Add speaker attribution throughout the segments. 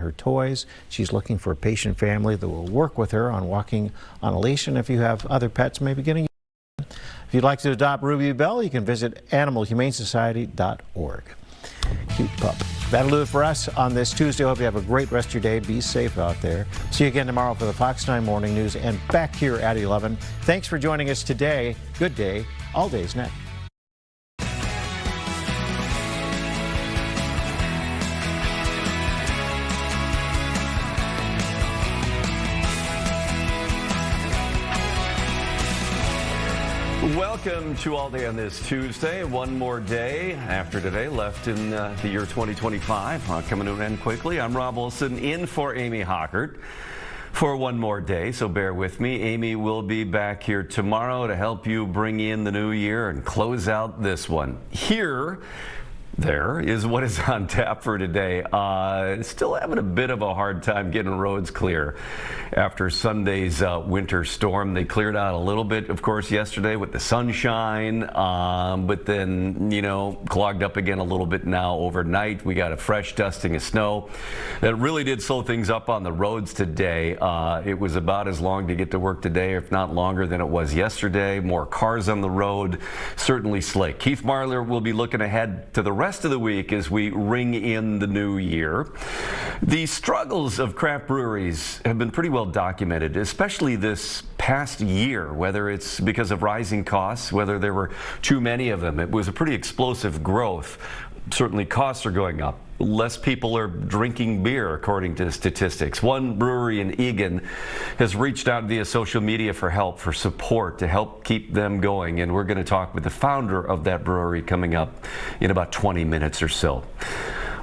Speaker 1: her toys. She's looking for a patient family that will work with her on walking on a leash, and if you have other pets, maybe getting. If you'd like to adopt Ruby Bell, you can visit animalhumanesociety.org. Cute pup. That'll do it for us on this Tuesday. Hope you have a great rest of your day. Be safe out there. See you again tomorrow for the Fox 9 Morning News and back here at 11. Thanks for joining us today. Good day. All days next.
Speaker 2: Welcome to All Day on this Tuesday. One more day after today left in the year 2025. Coming to an end quickly. I'm Rob Wilson in for Amy Hockert for one more day, so bear with me. Amy will be back here tomorrow to help you bring in the new year and close out this one. There is what is on tap for today. Still having a bit of a hard time getting roads clear after Sunday's winter storm. They cleared out a little bit, of course, yesterday with the sunshine, but then, clogged up again a little bit now overnight. We got a fresh dusting of snow that really did slow things up on the roads today. It was about as long to get to work today, if not longer than it was yesterday. More cars on the road, certainly slick. Keith Marler will be looking ahead to the rest of the week as we ring in the new year. The struggles of craft breweries have been pretty well documented, especially this past year, whether it's because of rising costs, whether there were too many of them. It was a pretty explosive growth. Certainly costs are going up. Less people are drinking beer, according to statistics. One brewery in Egan has reached out via social media for help, for support, to help keep them going. And we're going to talk with the founder of that brewery coming up in about 20 minutes or so.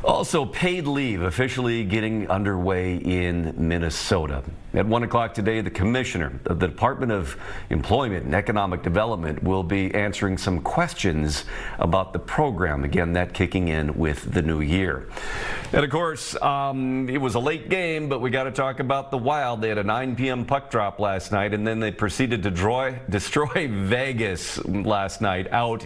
Speaker 2: Also, paid leave officially getting underway in Minnesota. At 1 o'clock today, the commissioner of the Department of Employment and Economic Development will be answering some questions about the program. Again, that kicking in with the new year. And of course, it was a late game, but we got to talk about the Wild. They had a 9 p.m. puck drop last night, and then they proceeded to destroy Vegas last night out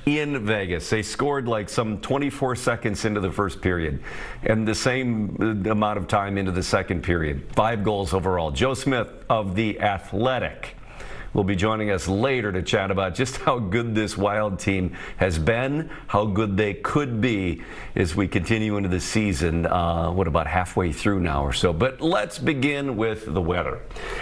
Speaker 2: in Vegas. They scored like some 24 seconds into the first period and the same amount of time into the second period. 5 goals overall. Joe Smith of The Athletic will be joining us later to chat about just how good this Wild team has been, how good they could be as we continue into the season, about halfway through now or so. But let's begin with the weather.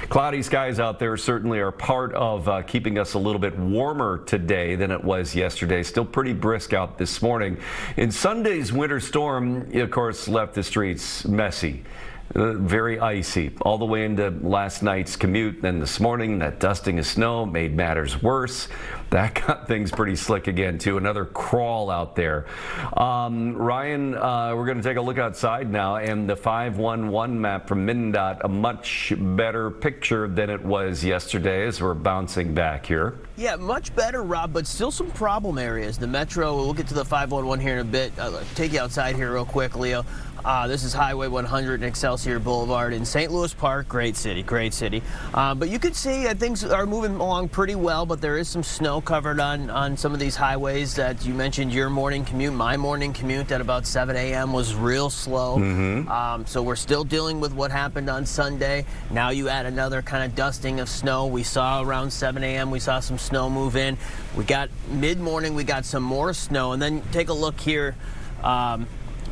Speaker 2: Cloudy skies out there certainly are part of keeping us a little bit warmer today than it was yesterday. Still pretty brisk out this morning. And Sunday's winter storm, of course, left the streets messy. Very icy all the way into last night's commute. Then this morning, that dusting of snow made matters worse. That got things pretty slick again, too. Another crawl out there. Ryan, we're going to take a look outside now, and the 511 map from MnDOT, a much better picture than it was yesterday as we're bouncing back here.
Speaker 3: Yeah, much better, Rob, but still some problem areas. The Metro, we'll get to the 511 here in a bit. Take you outside here real quick, Leo. This is Highway 100 and Excelsior Boulevard in St. Louis Park. Great city, great city. But you could see things are moving along pretty well, but there is some snow covered on some of these highways that you mentioned. Your morning commute, my morning commute at about 7 a.m. was real slow. So we're still dealing with what happened on Sunday. Now you add another kind of dusting of snow. We saw around 7 a.m. we saw some snow move in. We got mid-morning, we got some more snow. And then take a look here.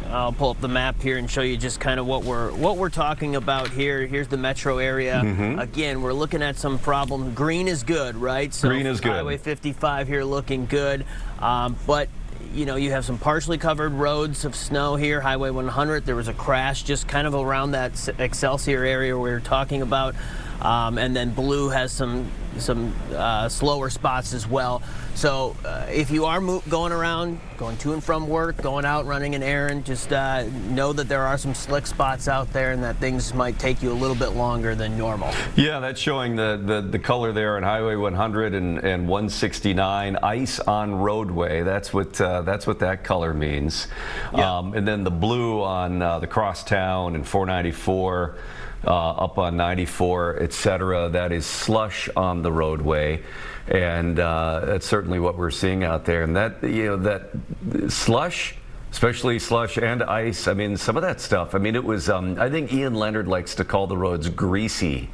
Speaker 3: I'll pull up the map here and show you just kind of what we're talking about here. Here's the metro area. Again, we're looking at some problem. Green is good, right? So
Speaker 2: green is good.
Speaker 3: Highway 55 here looking good. But you have some partially covered roads of snow here. Highway 100, there was a crash just kind of around that Excelsior area we were talking about. And then blue has some slower spots as well. So if you are going around, going to and from work, going out running an errand, just know that there are some slick spots out there and that things might take you a little bit longer than normal.
Speaker 2: Yeah, that's showing the color there on Highway 100 and 169, ice on roadway. That's what that color means.
Speaker 3: Yeah.
Speaker 2: And then the blue on the crosstown and 494. Up on 94, etc. That is slush on the roadway, and that's certainly what we're seeing out there. And that that slush especially slush and ice. I mean, some of that stuff. I mean, it was, I think Ian Leonard likes to call the roads greasy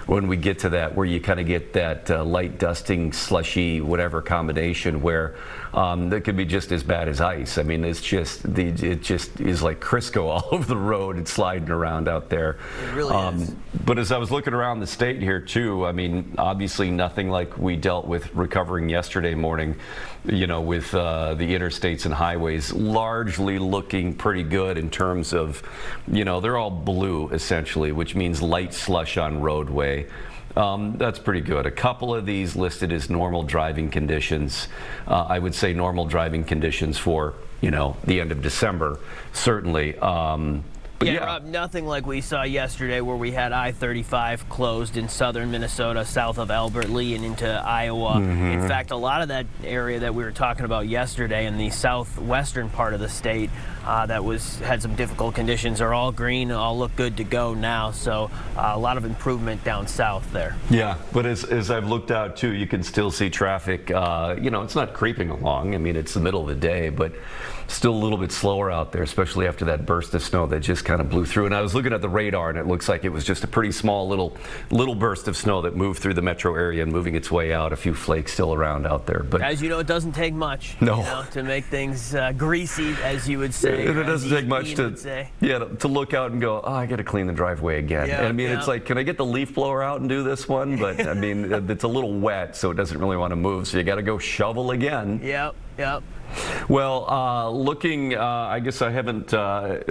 Speaker 2: when we get to that, where you kind of get that light dusting, slushy, whatever combination where that could be just as bad as ice. I mean, it just is like Crisco all over the road and sliding around out there.
Speaker 3: It really is.
Speaker 2: But as I was looking around the state here too, I mean, obviously nothing like we dealt with recovering yesterday morning, you know, with the interstates and highways largely looking pretty good in terms of, you know, they're all blue essentially, which means light slush on roadway. That's pretty good. A couple of these listed as normal driving conditions. I would say normal driving conditions for, you know, the end of December, certainly. But yeah,
Speaker 3: Rob, nothing like we saw yesterday where we had I-35 closed in southern Minnesota, south of Albert Lea and into Iowa. In fact, a lot of that area that we were talking about yesterday in the southwestern part of the state that had some difficult conditions are all green, all look good to go now. So a lot of improvement down south there.
Speaker 2: Yeah, but as I've looked out too, you can still see traffic. You know, it's not creeping along. I mean, it's the middle of the day, but still a little bit slower out there, especially after that burst of snow that just kind of blew through. And I was looking at the radar, and it looks like it was just a pretty small little burst of snow that moved through the metro area and moving its way out. A few flakes still around out there. But
Speaker 3: as you know, it doesn't take much to make things greasy, as you would say.
Speaker 2: It doesn't take much to look out and go, oh, I got to clean the driveway again. And I mean, it's like, can I get the leaf blower out and do this one? But I mean, it's a little wet, so it doesn't really want to move. So you got to go shovel again.
Speaker 3: Yep.
Speaker 2: Well, looking, I guess I haven't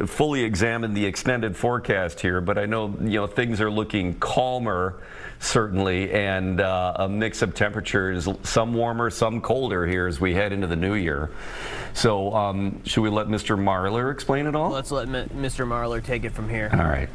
Speaker 2: fully examined the extended forecast here, but I know, you know, things are looking calmer, certainly, and a mix of temperatures, some warmer, some colder here as we head into the new year. So should we let Mr. Marler explain it all?
Speaker 3: Let's let Mr. Marler take it from here.
Speaker 2: All right.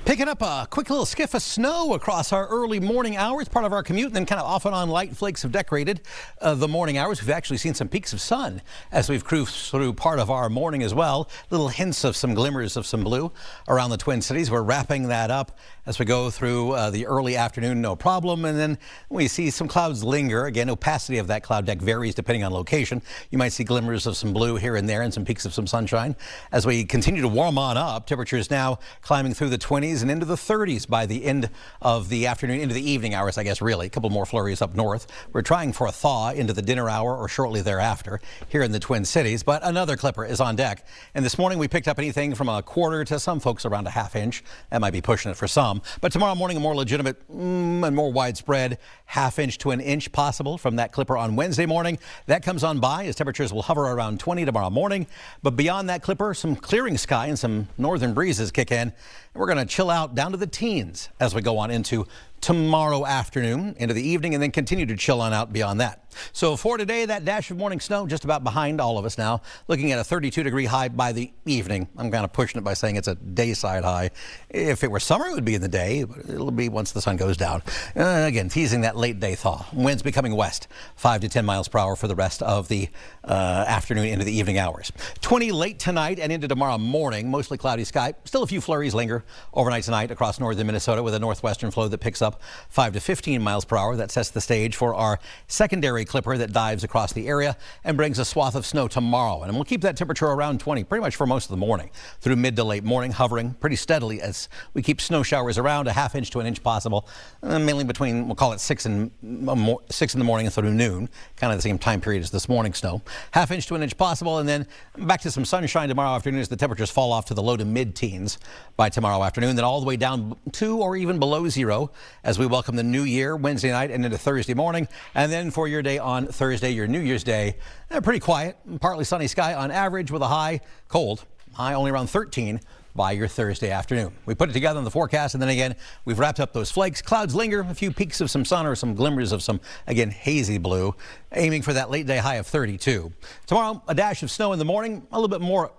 Speaker 4: Picking up a quick little skiff of snow across our early morning hours, part of our commute, and then kind of off and on light flakes have decorated the morning hours. We've actually seen some peaks of sun as we've cruised through part of our morning as well. Little hints of some glimmers of some blue around the Twin Cities. We're wrapping that up as we go through the early afternoon, no problem. And then we see some clouds linger. Again, opacity of that cloud deck varies depending on location. You might see glimmers of some blue here and there and some peaks of some sunshine. As we continue to warm on up, temperatures now climbing through the 20s and into the 30s by the end of the afternoon, into the evening hours, I guess, really. A couple more flurries up north. We're trying for a thaw into the dinner hour or shortly thereafter here in the Twin Cities, but another clipper is on deck. And this morning we picked up anything from a quarter to some folks around a half inch. That might be pushing it for some. But tomorrow morning, a more legitimate and more widespread half inch to an inch possible from that clipper on Wednesday morning. That comes on by as temperatures will hover around 20 tomorrow morning. But beyond that clipper, some clearing sky and some northern breezes kick in. And we're going to chill out down to the teens as we go on into tomorrow afternoon, into the evening, and then continue to chill on out beyond that. So for today, that dash of morning snow just about behind all of us now, looking at a 32-degree high by the evening. I'm kind of pushing it by saying it's a day-side high. If it were summer, it would be in the day, but it'll be once the sun goes down. Again, teasing that late day thaw. Winds becoming west, 5 to 10 miles per hour for the rest of the afternoon into the evening hours. 20 late tonight and into tomorrow morning, mostly cloudy sky. Still a few flurries linger overnight tonight across northern Minnesota with a northwestern flow that picks up 5 to 15 miles per hour. That sets the stage for our secondary clipper that dives across the area and brings a swath of snow tomorrow. And we'll keep that temperature around 20 pretty much for most of the morning through mid to late morning, hovering pretty steadily as we keep snow showers around a half inch to an inch possible, mainly between, we'll call it 6 in the morning and through noon, kind of the same time period as this morning snow. Half inch to an inch possible, and then back to some sunshine tomorrow afternoon as the temperatures fall off to the low to mid-teens by tomorrow afternoon, then all the way down to or even below zero as we welcome the new year Wednesday night and into Thursday morning. And then for your day on Thursday, your New Year's Day, pretty quiet, partly sunny sky on average with a high, cold, high only around 13 by your Thursday afternoon. We put it together on the forecast, and then again, we've wrapped up those flakes. Clouds linger, a few peaks of some sun or some glimmers of some, again, hazy blue, aiming for that late day high of 32. Tomorrow, a dash of snow in the morning, a little bit more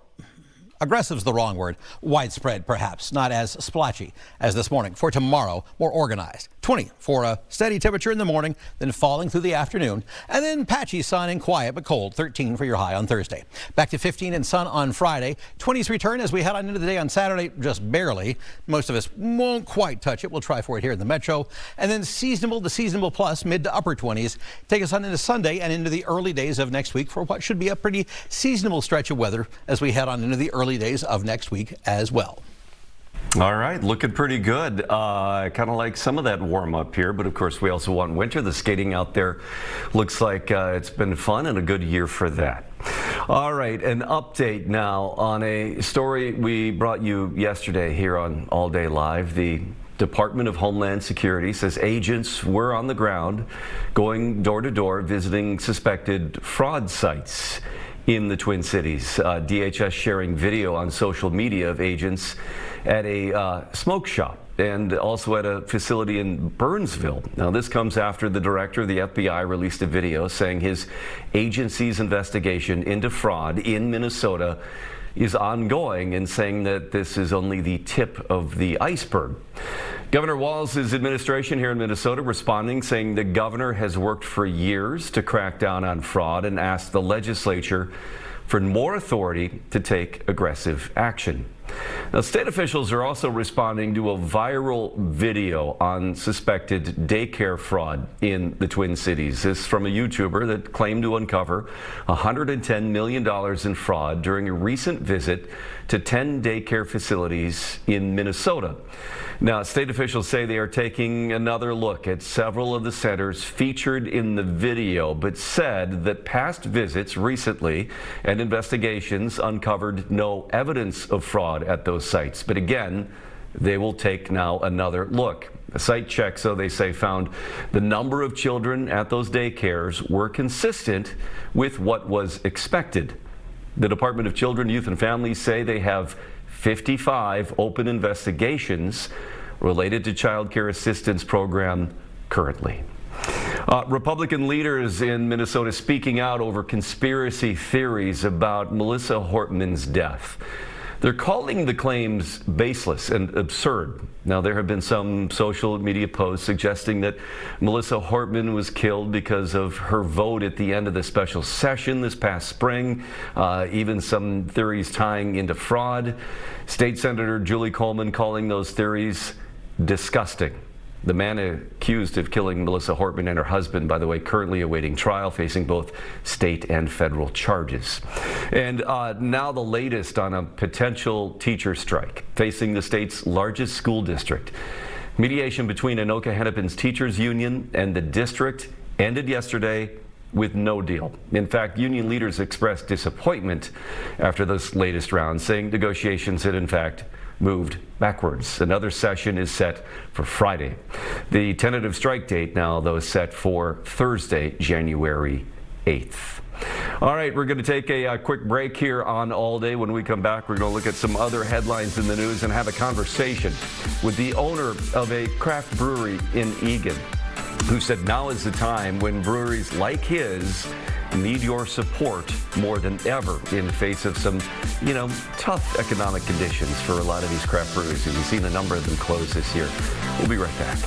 Speaker 4: aggressive is the wrong word. Widespread, perhaps, not as splotchy as this morning. For tomorrow, more organized. 20 for a steady temperature in the morning, then falling through the afternoon, and then patchy sun and quiet but cold, 13 for your high on Thursday. Back to 15 and sun on Friday. 20s return as we head on into the day on Saturday, just barely. Most of us won't quite touch it. We'll try for it here in the metro. And then seasonable to seasonable plus, mid to upper 20s. Take us on into Sunday and into the early days of next week for what should be a pretty seasonable stretch of weather as we head on into the early days of next week as well.
Speaker 2: All right, looking pretty good. Kind of like some of that warm up here, but of course we also want winter. The skating out there looks like it's been fun and a good year for that. All right, an update now on a story we brought you yesterday here on All Day Live. The Department of Homeland Security says agents were on the ground going door to door visiting suspected fraud sites in the Twin Cities. DHS sharing video on social media of agents at a smoke shop and also at a facility in Burnsville. Now, this comes after the director of the FBI released a video saying his agency's investigation into fraud in Minnesota is ongoing and saying that this is only the tip of the iceberg. Governor Walz's administration here in Minnesota responding, saying the governor has worked for years to crack down on fraud and asked the legislature for more authority to take aggressive action. Now, state officials are also responding to a viral video on suspected daycare fraud in the Twin Cities. This is from a YouTuber that claimed to uncover $110 million in fraud during a recent visit to 10 daycare facilities in Minnesota. Now, state officials say they are taking another look at several of the centers featured in the video, but said that past visits recently and investigations uncovered no evidence of fraud at those sites. But again, they will take now another look. The site checks, so they say, found the number of children at those daycares were consistent with what was expected. The Department of Children, Youth and Families say they have 55 open investigations related to child care assistance program currently. Republican leaders in Minnesota speaking out over conspiracy theories about Melissa Hortman's death. They're calling the claims baseless and absurd. Now, there have been some social media posts suggesting that Melissa Hortman was killed because of her vote at the end of the special session this past spring, even some theories tying into fraud. State Senator Julie Coleman calling those theories disgusting. The man accused of killing Melissa Hortman and her husband, by the way, currently awaiting trial, facing both state and federal charges. And now the latest on a potential teacher strike facing the state's largest school district. Mediation between Anoka Hennepin's teachers union and the district ended yesterday with no deal. In fact, union leaders expressed disappointment after this latest round, saying negotiations had in fact moved backwards. Another session is set for Friday. The tentative strike date now, though, is set for Thursday, January 8th. All right, we're going to take a quick break here on All Day. When we come back, we're going to look at some other headlines in the news and have a conversation with the owner of a craft brewery in Eagan, who said now is the time when breweries like his need your support more than ever in face of some, tough economic conditions for a lot of these craft breweries. And we've seen a number of them close this year. We'll be right back.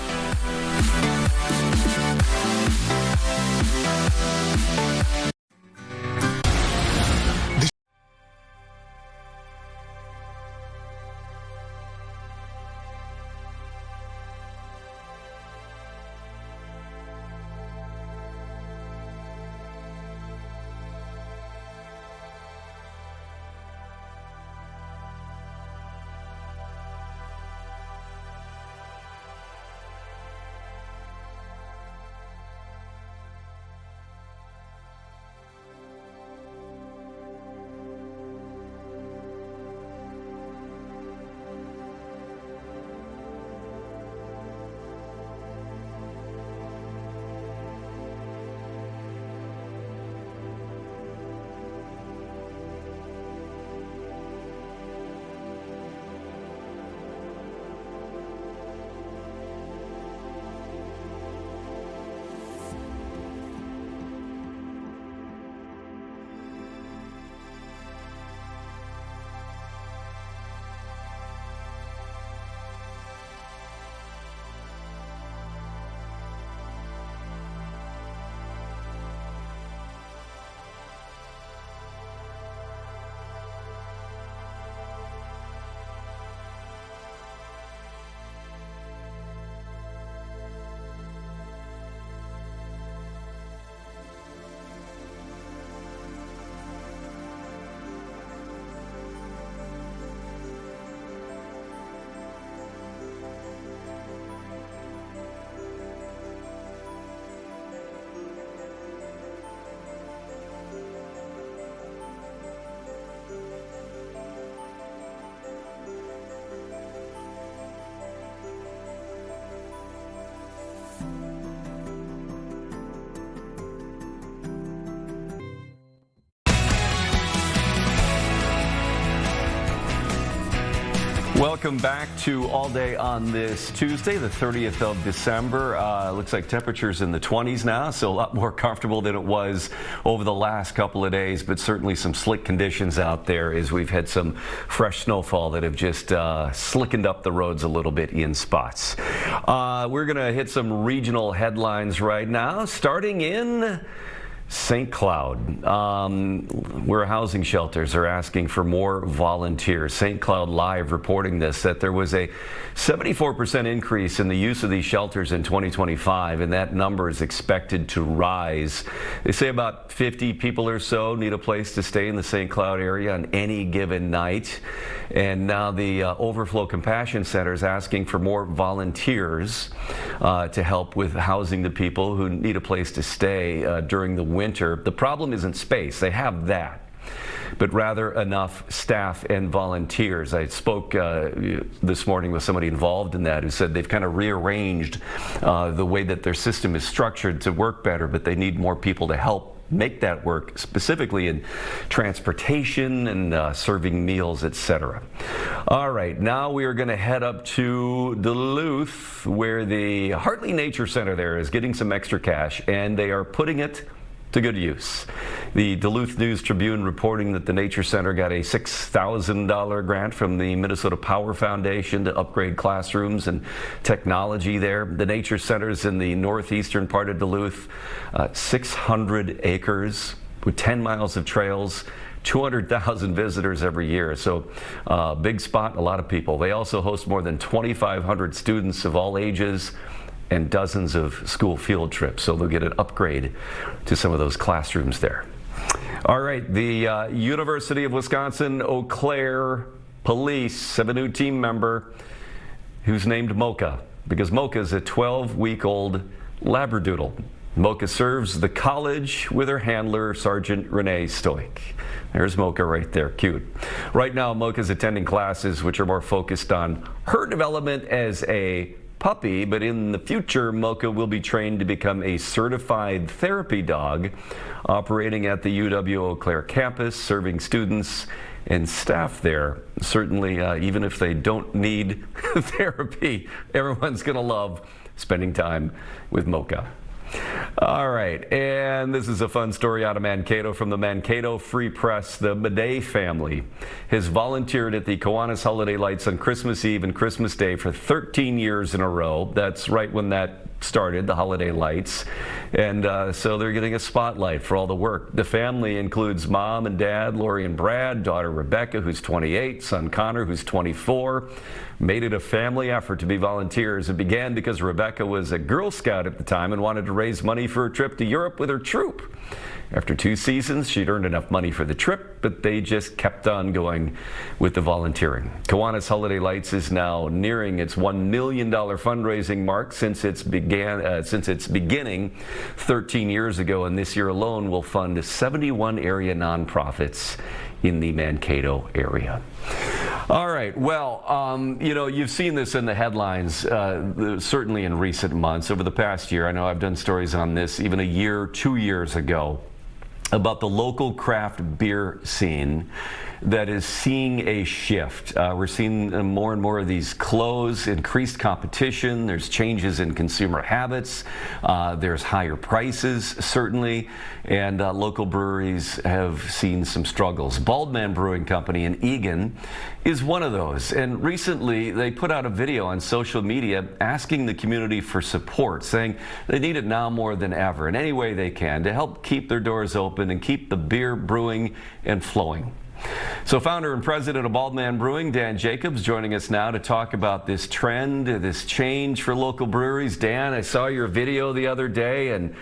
Speaker 2: Welcome back to All Day on this Tuesday, the 30th of December. Looks like temperatures in the 20s now, so a lot more comfortable than it was over the last couple of days, but certainly some slick conditions out there as we've had some fresh snowfall that have just slickened up the roads a little bit in spots. We're going to hit some regional headlines right now, starting in St. Cloud, where housing shelters are asking for more volunteers. St. Cloud Live reporting this, that there was a 74% increase in the use of these shelters in 2025, and that number is expected to rise. They say about 50 people or so need a place to stay in the St. Cloud area on any given night. And now the Overflow Compassion Center is asking for more volunteers to help with housing the people who need a place to stay during the winter. The problem isn't space. They have that, but rather enough staff and volunteers. I spoke this morning with somebody involved in that who said they've kind of rearranged the way that their system is structured to work better, but they need more people to help make that work, specifically in transportation and serving meals, etc. All right, now we are going to head up to Duluth, where the Hartley Nature Center there is getting some extra cash, and they are putting it to good use. The Duluth News Tribune reporting that the Nature Center got a $6,000 grant from the Minnesota Power Foundation to upgrade classrooms and technology there. The Nature Center is in the northeastern part of Duluth, 600 acres with 10 miles of trails, 200,000 visitors every year. So big spot, a lot of people. They also host more than 2,500 students of all ages and dozens of school field trips, so they'll get an upgrade to some of those classrooms there. All right, the University of Wisconsin-Eau Claire Police have a new team member who's named Mocha, because Mocha is a 12-week-old Labradoodle. Mocha serves the college with her handler, Sergeant Renee Stoic. There's Mocha right there, cute. Right now, Mocha's attending classes which are more focused on her development as a puppy, but in the future, Mocha will be trained to become a certified therapy dog, operating at the UW-Eau Claire campus, serving students and staff there. Certainly, even if they don't need therapy, everyone's going to love spending time with Mocha. All right, and this is a fun story out of Mankato from the Mankato Free Press. The Madej family has volunteered at the Kiwanis Holiday Lights on Christmas Eve and Christmas Day for 13 years in a row. That's right when that started, the Holiday Lights. And so they're getting a spotlight for all the work. The family includes mom and dad, Lori and Brad, daughter Rebecca, who's 28, son Connor, who's 24. Made it a family effort to be volunteers. It began because Rebecca was a Girl Scout at the time and wanted to raise money for a trip to Europe with her troop. After 2 seasons, she'd earned enough money for the trip, but they just kept on going with the volunteering. Kiwanis Holiday Lights is now nearing its $1 million fundraising mark since its beginning 13 years ago, and this year alone will fund 71 area nonprofits in the Mankato area. All right, well, you know, you've seen this in the headlines, certainly in recent months. Over the past year, I know I've done stories on this even a year, 2 years ago, about the local craft beer scene that is seeing a shift. We're seeing more and more of these close, increased competition. There's changes in consumer habits. There's higher prices, certainly, and local breweries have seen some struggles. Baldman Brewing Company in Eagan is one of those, and recently they put out a video on social media asking the community for support, saying they need it now more than ever in any way they can to help keep their doors open and keep the beer brewing and flowing. So founder and president of Baldman Brewing, Dan Jacobs, joining us now to talk about this trend, this change for local breweries. Dan, I saw your video the other day, and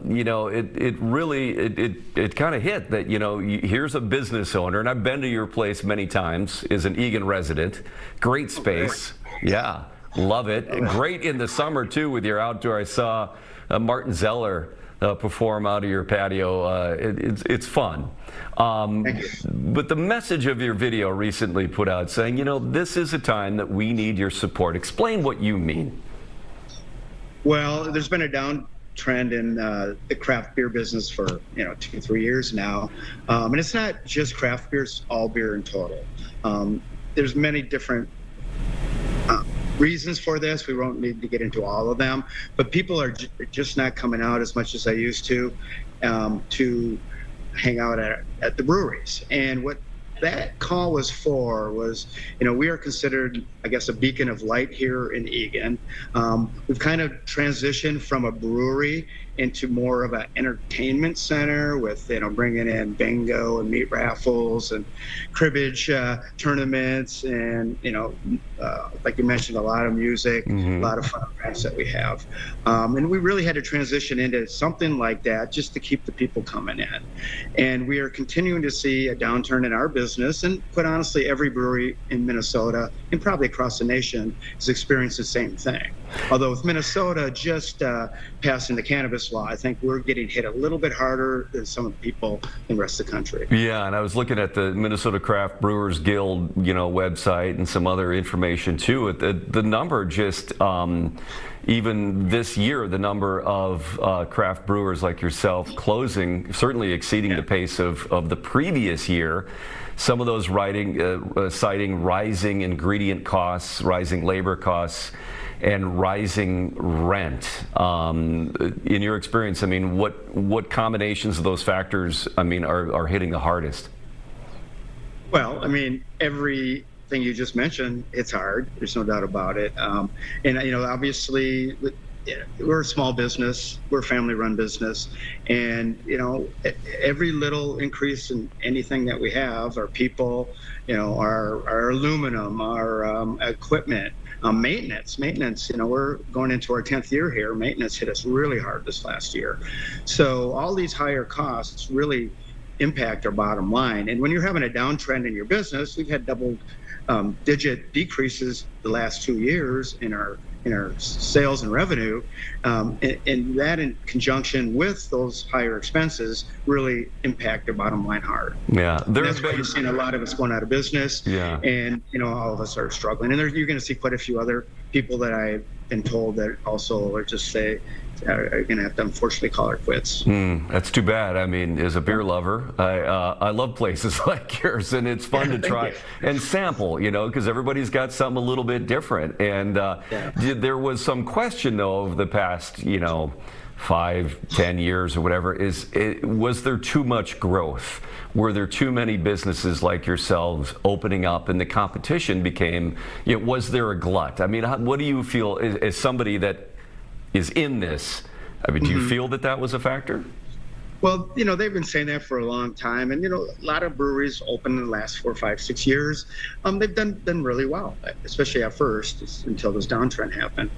Speaker 2: you know, it really kind of hit that, you know, here's a business owner, and I've been to your place many times, is an Eagan resident. Great space. Yeah, love it. Great in the summer, too, with your outdoor. I saw Martin Zeller perform out of your patio. It's fun.
Speaker 5: Thank you.
Speaker 2: But the message of your video recently put out saying, you know, this is a time that we need your support. Explain what you mean.
Speaker 5: Well, there's been a downtrend in the craft beer business for 2-3 years now, and it's not just craft beer; it's all beer in total. there's many different reasons for this. We won't need to get into all of them, but people are just not coming out as much as they used to hang out at the breweries. And what that call was for was, we are considered, I guess, a beacon of light here in Eagan. We've kind of transitioned from a brewery into more of an entertainment center with, bringing in bingo and meat raffles and cribbage tournaments and, like you mentioned, a lot of music, a lot of fun events that we have. And we really had to transition into something like that just to keep the people coming in. And we are continuing to see a downturn in our business, and quite honestly, every brewery in Minnesota and probably across the nation has experienced the same thing. Although with Minnesota just passing the cannabis law, I think we're getting hit a little bit harder than some of the people in the rest of the country.
Speaker 2: Yeah, and I was looking at the Minnesota Craft Brewers Guild, website and some other information too. The number just, even this year, the number of craft brewers like yourself closing, certainly exceeding the pace of the previous year. Some of those citing rising ingredient costs, rising labor costs, and rising rent. In your experience, what combinations of those factors, are hitting the hardest?
Speaker 5: Well, everything you just mentioned, it's hard. There's no doubt about it. And obviously, we're a small business, we're a family-run business, and every little increase in anything that we have, our people, our aluminum, our equipment, maintenance, we're going into our 10th year here. Maintenance hit us really hard this last year. So all these higher costs really impact our bottom line. And when you're having a downtrend in your business, we've had double-digit decreases the last 2 years in our sales and revenue, and that in conjunction with those higher expenses really impact their bottom line hard.
Speaker 2: Yeah,
Speaker 5: that's why you're seeing a lot of us going out of business.
Speaker 2: Yeah.
Speaker 5: And all of us are struggling. And you're going to see quite a few other people that I've been told that also are just are going to have to unfortunately call it quits.
Speaker 2: That's too bad. As a beer lover, I love places like yours, and it's fun to try and sample, because everybody's got something a little bit different. And there was some question, though, over the past, 5-10 years or whatever, was there too much growth? Were there too many businesses like yourselves opening up, and the competition became, was there a glut? What do you feel as somebody that is in this? Do you feel that was a factor?
Speaker 5: Well, they've been saying that for a long time, and a lot of breweries open in the last 4, 5, 6 years. They've done really well, especially at first, until this downtrend happened.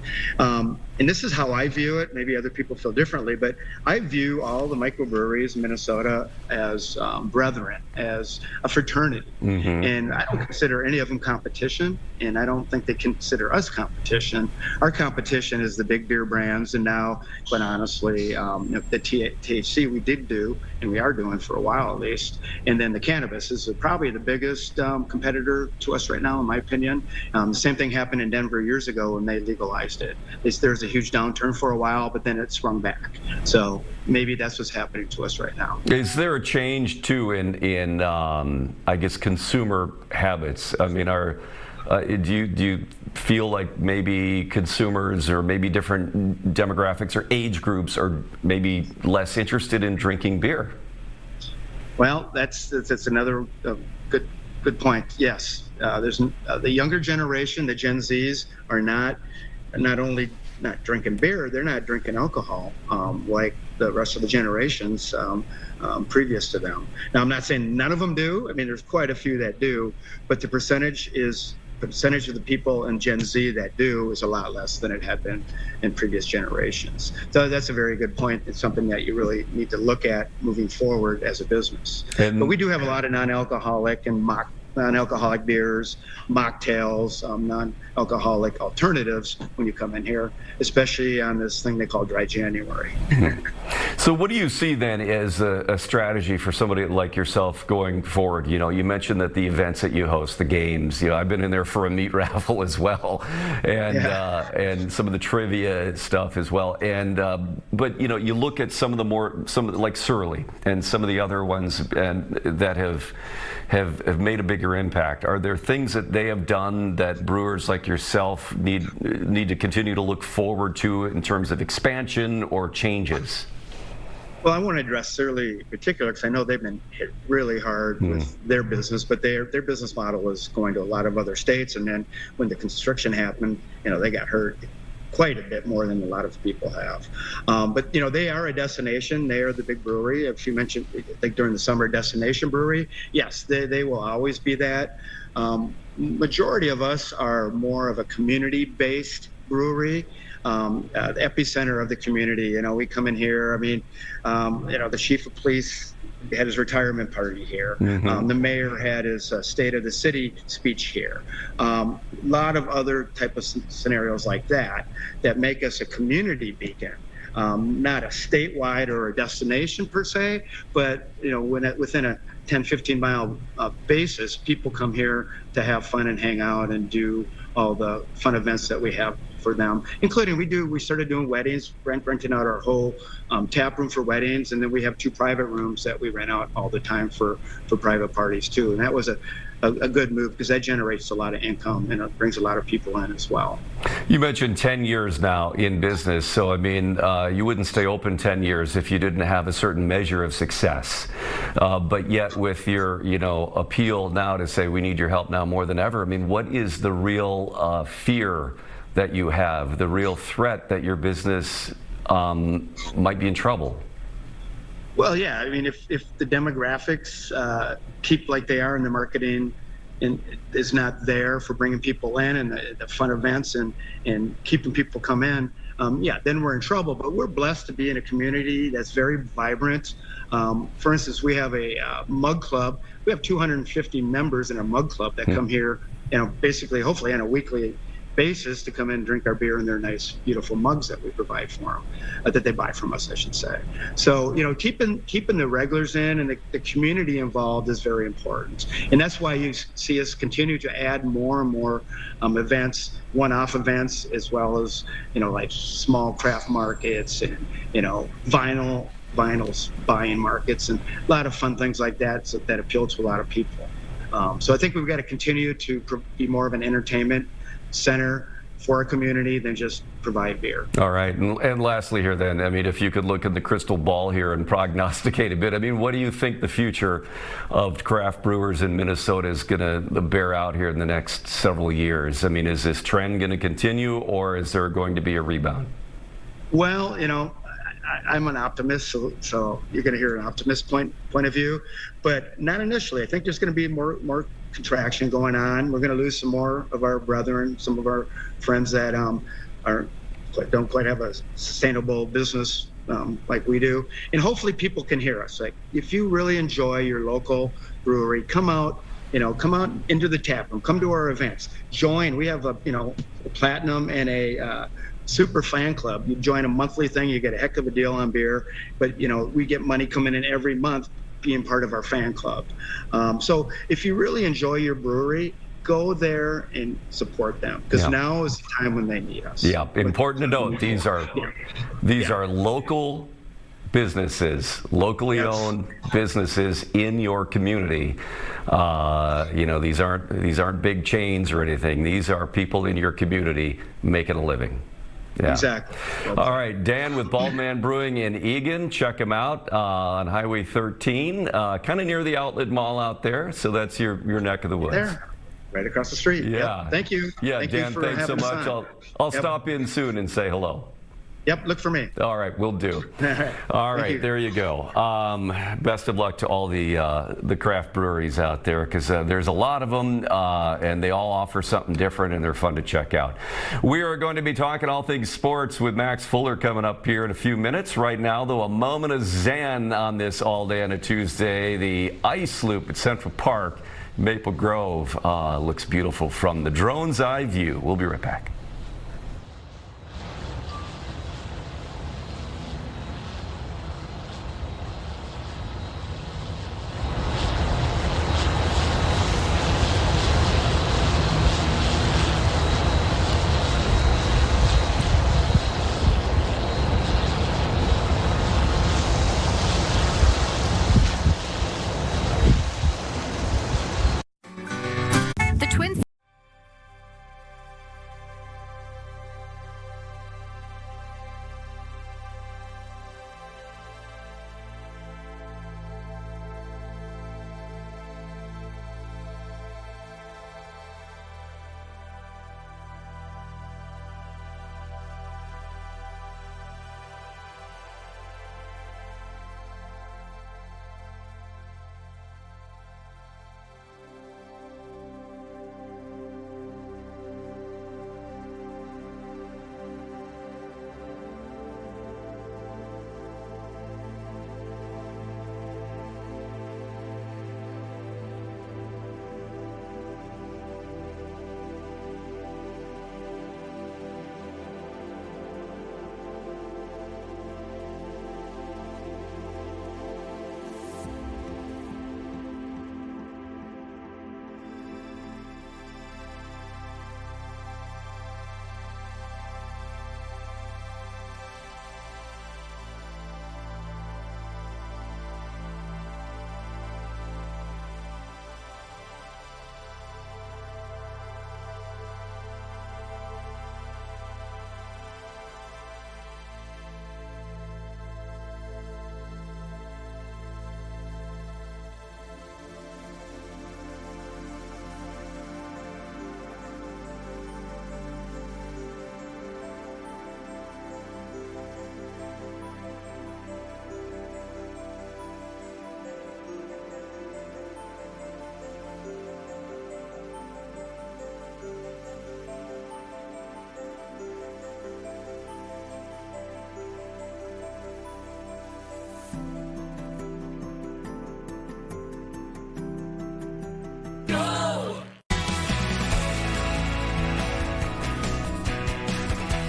Speaker 5: And this is how I view it. Maybe other people feel differently, but I view all the microbreweries in Minnesota as brethren, as a fraternity. And I don't consider any of them competition, and I don't think they consider us competition. Our competition is the big beer brands, and now, quite honestly, the THC we did do, and we are doing for a while at least, and then the cannabis is probably the biggest competitor to us right now, in my opinion. The same thing happened in Denver years ago when they legalized it. There's a huge downturn for a while, but then it swung back. So maybe that's what's happening to us right now.
Speaker 2: Is there a change too in I guess consumer habits? Do you feel like maybe consumers or maybe different demographics or age groups are maybe less interested in drinking beer?
Speaker 5: Well, that's another good point. Yes, there's the younger generation, the Gen Zs, are not only not drinking beer, they're not drinking alcohol like the rest of the generations previous to them. Now, I'm not saying none of them do. There's quite a few that do, but the percentage of the people in Gen Z that do is a lot less than it had been in previous generations. So that's a very good point. It's something that you really need to look at moving forward as a business. But we do have a lot of non-alcoholic and non-alcoholic beers, mocktails, non-alcoholic alternatives when you come in here, especially on this thing they call Dry January.
Speaker 2: So what do you see then as a strategy for somebody like yourself going forward? You mentioned that the events that you host, the games, I've been in there for a meat raffle as well, and some of the trivia stuff as well. And but you look at some of the like Surly and some of the other ones and that have have made a bigger impact. Are there things that they have done that brewers like yourself need to continue to look forward to in terms of expansion or changes?
Speaker 5: Well, I want to address Surly in particular because I know they've been hit really hard with their business, but their business model was going to a lot of other states. And then when the construction happened, they got hurt quite a bit more than a lot of people have. But, they are a destination. They are the big brewery. If you mentioned, I think during the summer, destination brewery, yes, they will always be that. Majority of us are more of a community-based brewery. The epicenter of the community. We come in here. The chief of police had his retirement party here. The mayor had his State of the City speech here. A lot of other type of scenarios like that make us a community beacon. Not a statewide or a destination per se, but within a 10, 15 mile basis, people come here to have fun and hang out and do all the fun events that we have for them, including we started doing weddings, renting out our whole tap room for weddings, and then we have 2 private rooms that we rent out all the time for private parties too. And that was a good move because that generates a lot of income and it brings a lot of people in as well.
Speaker 2: You mentioned 10 years now in business, so you wouldn't stay open 10 years if you didn't have a certain measure of success. But yet with your appeal now to say we need your help now more than ever, what is the real fear that you have, the real threat that your business might be in trouble?
Speaker 5: Well, yeah, if the demographics keep like they are and the marketing is not there for bringing people in and the fun events and keeping people come in, then we're in trouble. But we're blessed to be in a community that's very vibrant. For instance, we have a mug club. We have 250 members in our mug club that come here, basically, hopefully on a weekly basis to come in and drink our beer in their nice, beautiful mugs that we provide for them, that they buy from us, I should say. So, keeping the regulars in and the community involved is very important. And that's why you see us continue to add more and more events, one-off events, as well as, like small craft markets and, vinyls buying markets and a lot of fun things like that that appeal to a lot of people. So I think we've got to continue to be more of an entertainment center for our community than just provide beer.
Speaker 2: All right, and lastly here then, if you could look at the crystal ball here and prognosticate a bit, what do you think the future of craft brewers in Minnesota is going to bear out here in the next several years? Is this trend going to continue or is there going to be a rebound?
Speaker 5: Well, I'm an optimist, so you're going to hear an optimist point of view, but not initially. I think there's going to be more contraction going on. We're going to lose some more of our brethren, some of our friends that don't quite have a sustainable business like we do. And hopefully people can hear us. Like, if you really enjoy your local brewery, come out into the tap room, come to our events, join. We have a platinum and a super fan club. You join a monthly thing, you get a heck of a deal on beer, but we get money coming in every month being part of our fan club. So if you really enjoy your brewery, go there and support them, because now is the time when they need us. Yeah,
Speaker 2: important to note, these are local businesses, locally owned businesses in your community. These aren't big chains or anything. These are people in your community making a living. Yeah.
Speaker 5: Exactly.
Speaker 2: All right, Dan with Baldman Brewing in Eagan. Check him out on Highway 13, kind of near the outlet mall out there. So that's your neck of the woods.
Speaker 5: There, right across the street.
Speaker 2: Yeah.
Speaker 5: Yep. Thank you.
Speaker 2: Yeah, Dan, thanks so much. I'll stop in soon and say hello.
Speaker 5: Yep, look for me.
Speaker 2: All right, will do. All right, there you go. Best of luck to all the craft breweries out there, because there's a lot of them, and they all offer something different, and they're fun to check out. We are going to be talking all things sports with Max Fuller coming up here in a few minutes. Right now, though, a moment of zen on this all day on a Tuesday. The ice loop at Central Park, Maple Grove, looks beautiful from the drone's eye view. We'll be right back.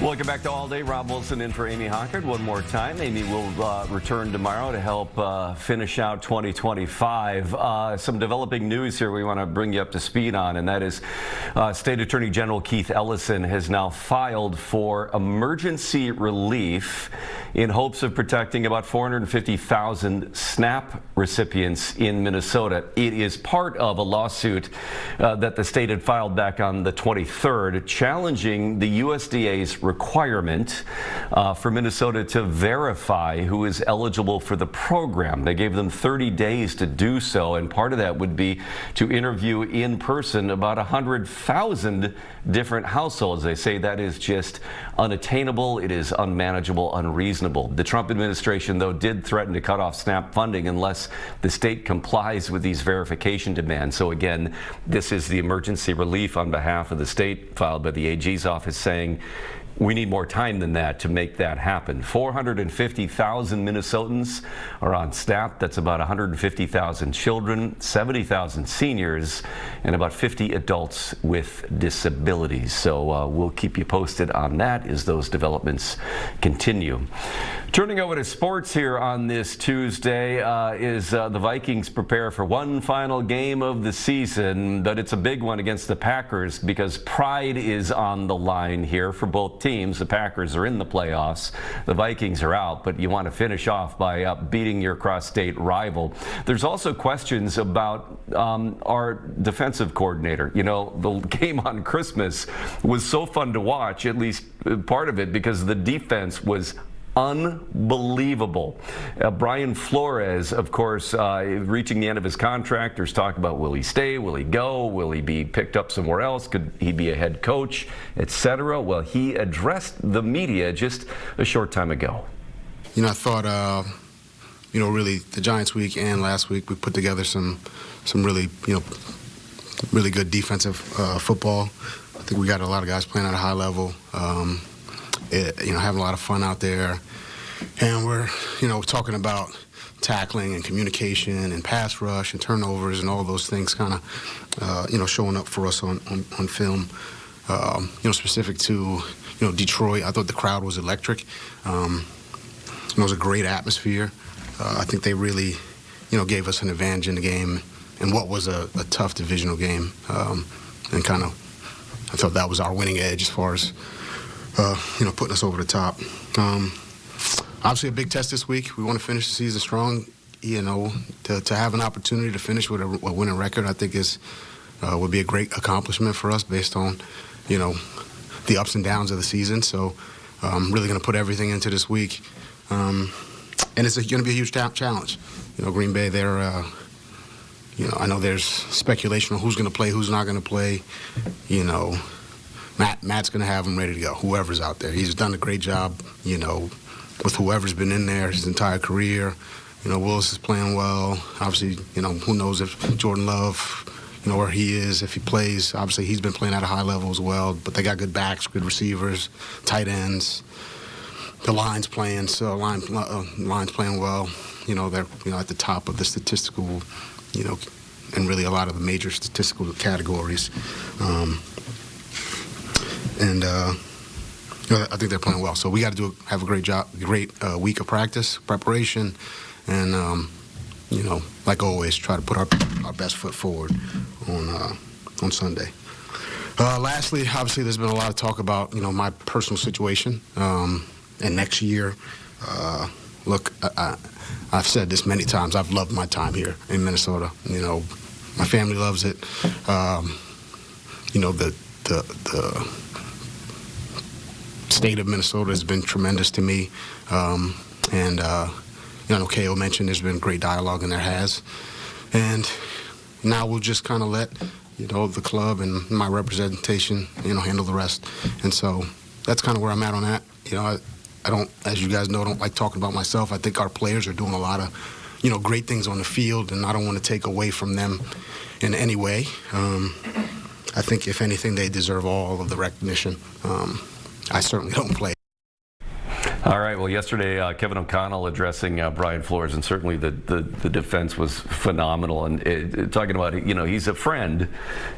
Speaker 2: Welcome back to All Day. Rob Wilson in for Amy Hockard one more time. Amy will return tomorrow to help finish out 2025. Some developing news here we want to bring you up to speed on, and that is State Attorney General Keith Ellison has now filed for emergency relief in hopes of protecting about 450,000 SNAP recipients in Minnesota. It is part of a lawsuit that the state had filed back on the 23rd, challenging the USDA's requirement for Minnesota to verify who is eligible for the program. They gave them 30 days to do so, and part of that would be to interview in person about 100,000 different households. They say that is just unattainable. It is unmanageable, unreasonable. The Trump administration, though, did threaten to cut off SNAP funding unless the state complies with these verification demands. So again, this is the emergency relief on behalf of the state filed by the AG's office, saying we need more time than that to make that happen. 450,000 Minnesotans are on SNAP. That's about 150,000 children, 70,000 seniors, and about 50 adults with disabilities. So we'll keep you posted on that as those developments continue. Turning over to sports here on this Tuesday, the Vikings prepare for one final game of the season, but it's a big one against the Packers because pride is on the line here for both teams. The Packers are in the playoffs. The Vikings are out, but you want to finish off by beating your cross-state rival. There's also questions about our defensive coordinator. You know, the game on Christmas was so fun to watch, at least part of it, because the defense was unbelievable. Brian Flores, of course, reaching the end of his contract. There's talk about will he stay, will he go, will he be picked up somewhere else, could he be a head coach, etc. Well, he addressed the media just a short time ago.
Speaker 6: You know, I thought, really the Giants week and last week we put together some really, really good defensive football. I think we got a lot of guys playing at a high level. Having a lot of fun out there. And we're, talking about tackling and communication and pass rush and turnovers and all those things kind of, showing up for us on film. Specific to, Detroit, I thought the crowd was electric. It was a great atmosphere. I think they really, gave us an advantage in the game in what was a tough divisional game. And kind of, I thought that was our winning edge as far as, putting us over the top. Obviously a big test this week. We want to finish the season strong. To have an opportunity to finish with a winning record, I think would be a great accomplishment for us based on, the ups and downs of the season. So I'm really going to put everything into this week. And it's going to be a huge challenge. Green Bay, they're, I know there's speculation on who's going to play, who's not going to play, Matt's going to have him ready to go, whoever's out there. He's done a great job, with whoever's been in there his entire career. Willis is playing well. Obviously, who knows if Jordan Love, where he is, if he plays. Obviously, he's been playing at a high level as well. But they got good backs, good receivers, tight ends. The line's playing, line's playing well. They're, at the top of the statistical, and really a lot of the major statistical categories. I think they're playing well. So we got to have a great week of practice, preparation, and like always, try to put our best foot forward on Sunday. Lastly, obviously, there's been a lot of talk about my personal situation and next year. Look, I've said this many times. I've loved my time here in Minnesota. My family loves it. The state of Minnesota has been tremendous to me. I know K.O. mentioned there's been great dialogue, and there has. And now we'll just kind of let, the club and my representation, handle the rest. And so that's kind of where I'm at on that. I don't, as you guys know, I don't like talking about myself. I think our players are doing a lot of, great things on the field, and I don't want to take away from them in any way. I think, if anything, they deserve all of the recognition. I certainly don't play.
Speaker 2: All right. Well, yesterday, Kevin O'Connell addressing Brian Flores, and certainly the defense was phenomenal. And talking about, he's a friend,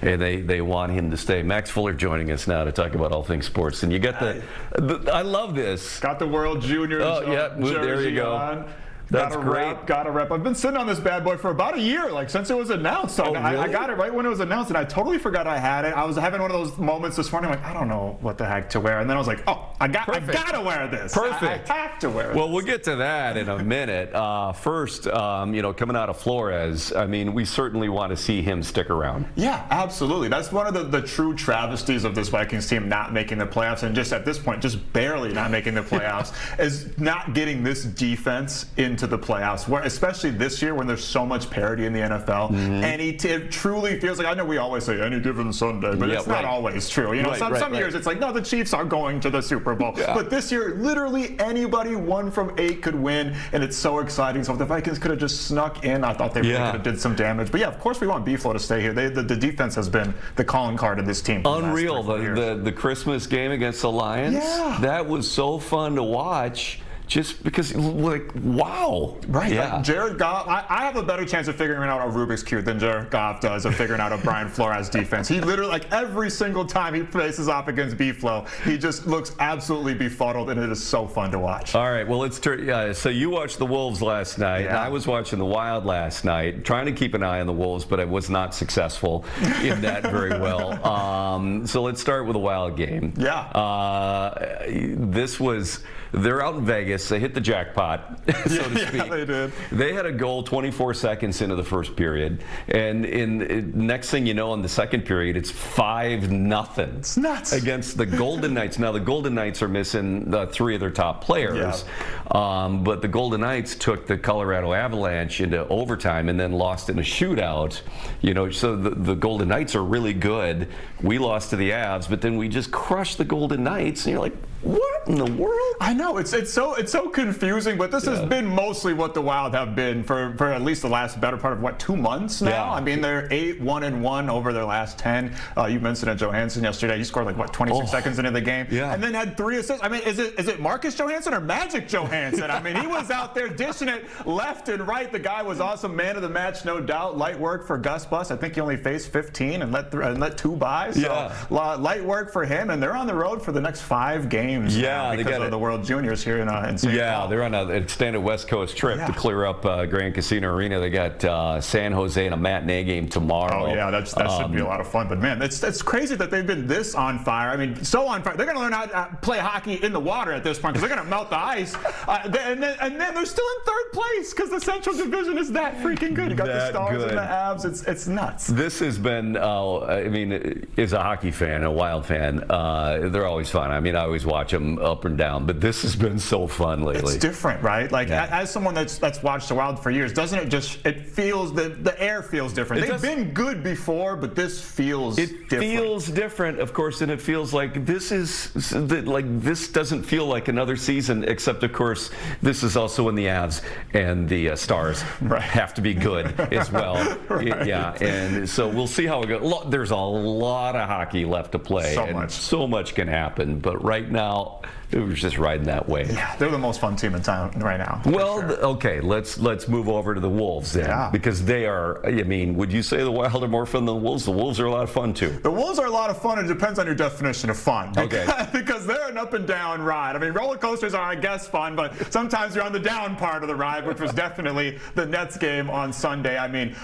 Speaker 2: and they want him to stay. Max Fuller joining us now to talk about all things sports. And you got I love this.
Speaker 7: Got the World Juniors.
Speaker 2: Oh, yeah. There you go.
Speaker 7: On.
Speaker 2: That's great.
Speaker 7: Gotta rep. I've been sitting on this bad boy for about a year, like since it was announced. So
Speaker 2: really?
Speaker 7: I got it right when it was announced, and I totally forgot I had it. I was having one of those moments this morning, like I don't know what the heck to wear, and then I was like, oh, I gotta wear this.
Speaker 2: Perfect.
Speaker 7: I have to wear it.
Speaker 2: Well, we'll get to that in a minute. First, coming out of Flores, I mean, we certainly want to see him stick around.
Speaker 7: Yeah, absolutely. That's one of the true travesties of this Vikings team not making the playoffs, and just at this point, just barely not making the playoffs, is not getting this defense into the playoffs. Especially this year when there's so much parity in the NFL, and it truly feels like, I know we always say any given Sunday, but it's not always true. Some years it's like, no, the Chiefs are going to the Super Bowl. Yeah. But this year, literally anybody 1 from 8 could win, and it's so exciting. So if the Vikings could have just snuck in, I thought they really could have did some damage. But yeah, of course we want B-Flow to stay here. The defense has been the calling card of this team.
Speaker 2: Unreal. The Christmas game against the Lions, that was so fun to watch. Just because, like, wow.
Speaker 7: Right.
Speaker 2: Yeah.
Speaker 7: Like Jared Goff, I have a better chance of figuring out a Rubik's Cube than Jared Goff does of figuring out a Brian Flores defense. He literally, like, every single time he faces off against B-Flow, he just looks absolutely befuddled, and it is so fun to watch.
Speaker 2: All right. Well, let's turn. So you watched the Wolves last night. And I was watching the Wild last night, trying to keep an eye on the Wolves, but I was not successful in that very well. So let's start with the Wild game.
Speaker 7: Yeah.
Speaker 2: They're out in Vegas. They hit the jackpot, so to speak.
Speaker 7: Yeah, they did.
Speaker 2: They had a goal 24 seconds into the first period, and next thing you know, in the second period, it's 5-0.
Speaker 7: It's nuts.
Speaker 2: Against the Golden Knights. Now, the Golden Knights are missing 3 of their top players, but the Golden Knights took the Colorado Avalanche into overtime and then lost in a shootout. So the Golden Knights are really good. We lost to the Avs, but then we just crushed the Golden Knights, and you're like, what in the world?
Speaker 7: I know, it's so confusing, but this has been mostly what the Wild have been for at least the last better part of 2 months now.
Speaker 2: Yeah.
Speaker 7: I mean, they're 8-1-1 over their last 10. You mentioned Johansson yesterday. He scored 26 seconds into the game, and then had 3 assists. I mean, is it Marcus Johansson or Magic Johansson? I mean, he was out there dishing it left and right. The guy was awesome, man of the match, no doubt. Light work for Gus Bus. I think he only faced 15 and let 2 by. So light work for him, and they're on the road for the next 5 games.
Speaker 2: Yeah,
Speaker 7: because of the World Juniors here in St. Paul.
Speaker 2: They're on an extended West Coast trip to clear up Grand Casino Arena. They got San Jose and a matinee game tomorrow.
Speaker 7: Oh yeah, that should be a lot of fun. But man, it's crazy that they've been this on fire. I mean, so on fire. They're going to learn how to play hockey in the water at this point because they're going to melt the ice. And then they're still in 3rd place because the Central Division is that freaking good. You got the Stars and the Avs. It's nuts.
Speaker 2: This has been. I mean, as a hockey fan, a Wild fan, they're always fun. I mean, I always watch them up and down, but this has been so fun lately.
Speaker 7: It's different, right? Like as someone that's watched the Wild for years, doesn't it feels the air feels different. They've been good before, but this feels different.
Speaker 2: It feels different, of course, and it feels like this doesn't feel like another season, except of course this is also when the Avs and the Stars have to be good as well. And so we'll see how it goes. There's a lot of hockey left to play, so much can happen, but right now it was just riding that wave.
Speaker 7: Yeah, they're the most fun team in town right now.
Speaker 2: Well, okay, let's move over to the Wolves then, because they are. I mean, would you say the Wild are more fun than the Wolves? The Wolves are a lot of fun too.
Speaker 7: The Wolves are a lot of fun. It depends on your definition of fun.
Speaker 2: Okay.
Speaker 7: Because they're an up and down ride. I mean, roller coasters are, I guess, fun, but sometimes you're on the down part of the ride, which was definitely the Nets game on Sunday. I mean,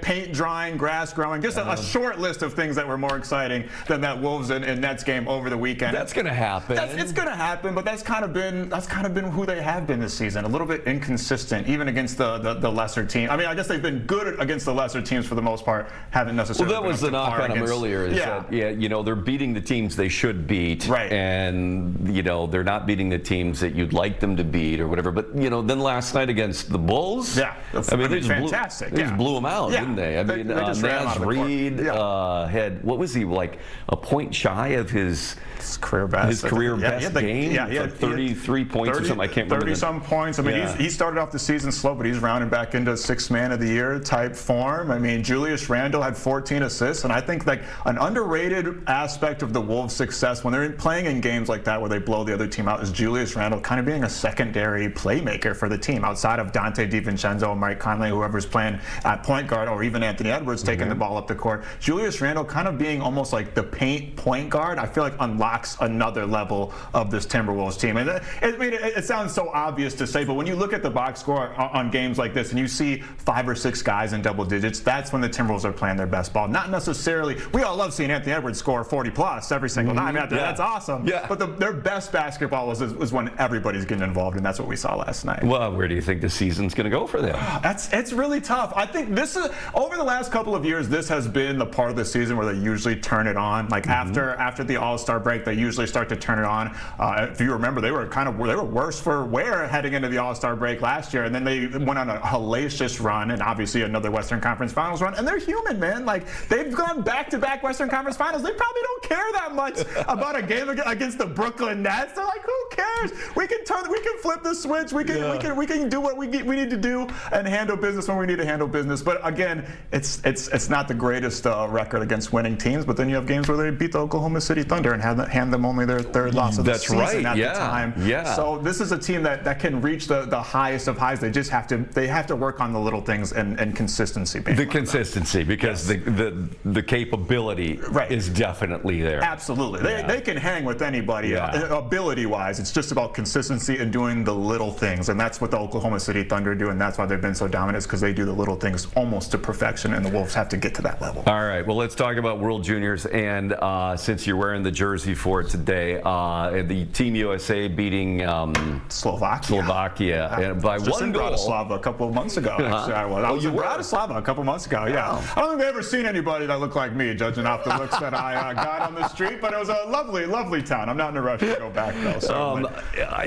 Speaker 7: paint drying, grass growing, just a short list of things that were more exciting than that Wolves and Nets game over the weekend.
Speaker 2: That's going to happen.
Speaker 7: It's going to happen, but that's kind of been who they have been this season. A little bit inconsistent, even against the lesser team. I mean, I guess they've been good against the lesser teams for the most part. Haven't necessarily.
Speaker 2: Well, that was the knock on them earlier. They're beating the teams they should beat, and they're not beating the teams that you'd like them to beat or whatever. But then last night against the Bulls,
Speaker 7: I mean, they fantastic.
Speaker 2: They just blew them out, didn't they? I mean, Naz Reid had, what was he, like a point shy of his
Speaker 7: His career best.
Speaker 2: His career best game?
Speaker 7: Yeah, he had
Speaker 2: like 33 points or something. I can't remember.
Speaker 7: 30-some points. I mean, he started off the season slow, but he's rounding back into sixth man of the year type form. I mean, Julius Randle had 14 assists, and I think like an underrated aspect of the Wolves' success when they're playing in games like that where they blow the other team out is Julius Randle kind of being a secondary playmaker for the team outside of Dante DiVincenzo, Mike Conley, whoever's playing at point guard, or even Anthony Edwards taking the ball up the court. Julius Randle kind of being almost like the paint point guard, I feel like unlocks another level of this Timberwolves team. And it sounds so obvious to say, but when you look at the box score on games like this and you see 5 or 6 guys in double digits, that's when the Timberwolves are playing their best ball. Not necessarily, we all love seeing Anthony Edwards score 40 plus every single night. That's awesome. Yeah. But their best basketball is when everybody's getting involved, and that's what we saw last night.
Speaker 2: Well, where do you think the season's going to go for them?
Speaker 7: It's really tough. I think this is, over the last couple of years, this has been the part of the season where they usually turn it on. Like after the All-Star break, they usually start to turn it on. If you remember, they were worse for wear heading into the All-Star break last year, and then they went on a hellacious run, and obviously another Western Conference Finals run. And they're human, man. Like, they've gone back-to-back Western Conference Finals. They probably don't care that much about a game against the Brooklyn Nets. They're like, who cares? We can flip the switch. We can do what we need to do and handle business when we need to handle business. But again, it's not the greatest record against winning teams. But then you have games where they beat the Oklahoma City Thunder and hand them only their third loss of the season at the time. Yeah. So this is a team that can reach the highest of highs. They just have to work on the little things and consistency.
Speaker 2: The consistency, because the capability is definitely there.
Speaker 7: Absolutely. They can hang with anybody ability-wise. It's just about consistency and doing the little things, and that's what the Oklahoma City Thunder do, and that's why they've been so dominant, because they do the little things almost to perfection, and the Wolves have to get to that level.
Speaker 2: All right, well, let's talk about World Juniors, and since you're wearing the jersey for it today, the Team USA beating Slovakia and by
Speaker 7: just
Speaker 2: 1
Speaker 7: in
Speaker 2: goal.
Speaker 7: Bratislava a couple of months ago. Actually, I was in Bratislava a couple of months ago. Yeah, I don't think they've ever seen anybody that looked like me, judging off the looks that I got on the street. But it was a lovely, lovely town. I'm not in a rush to go back though. So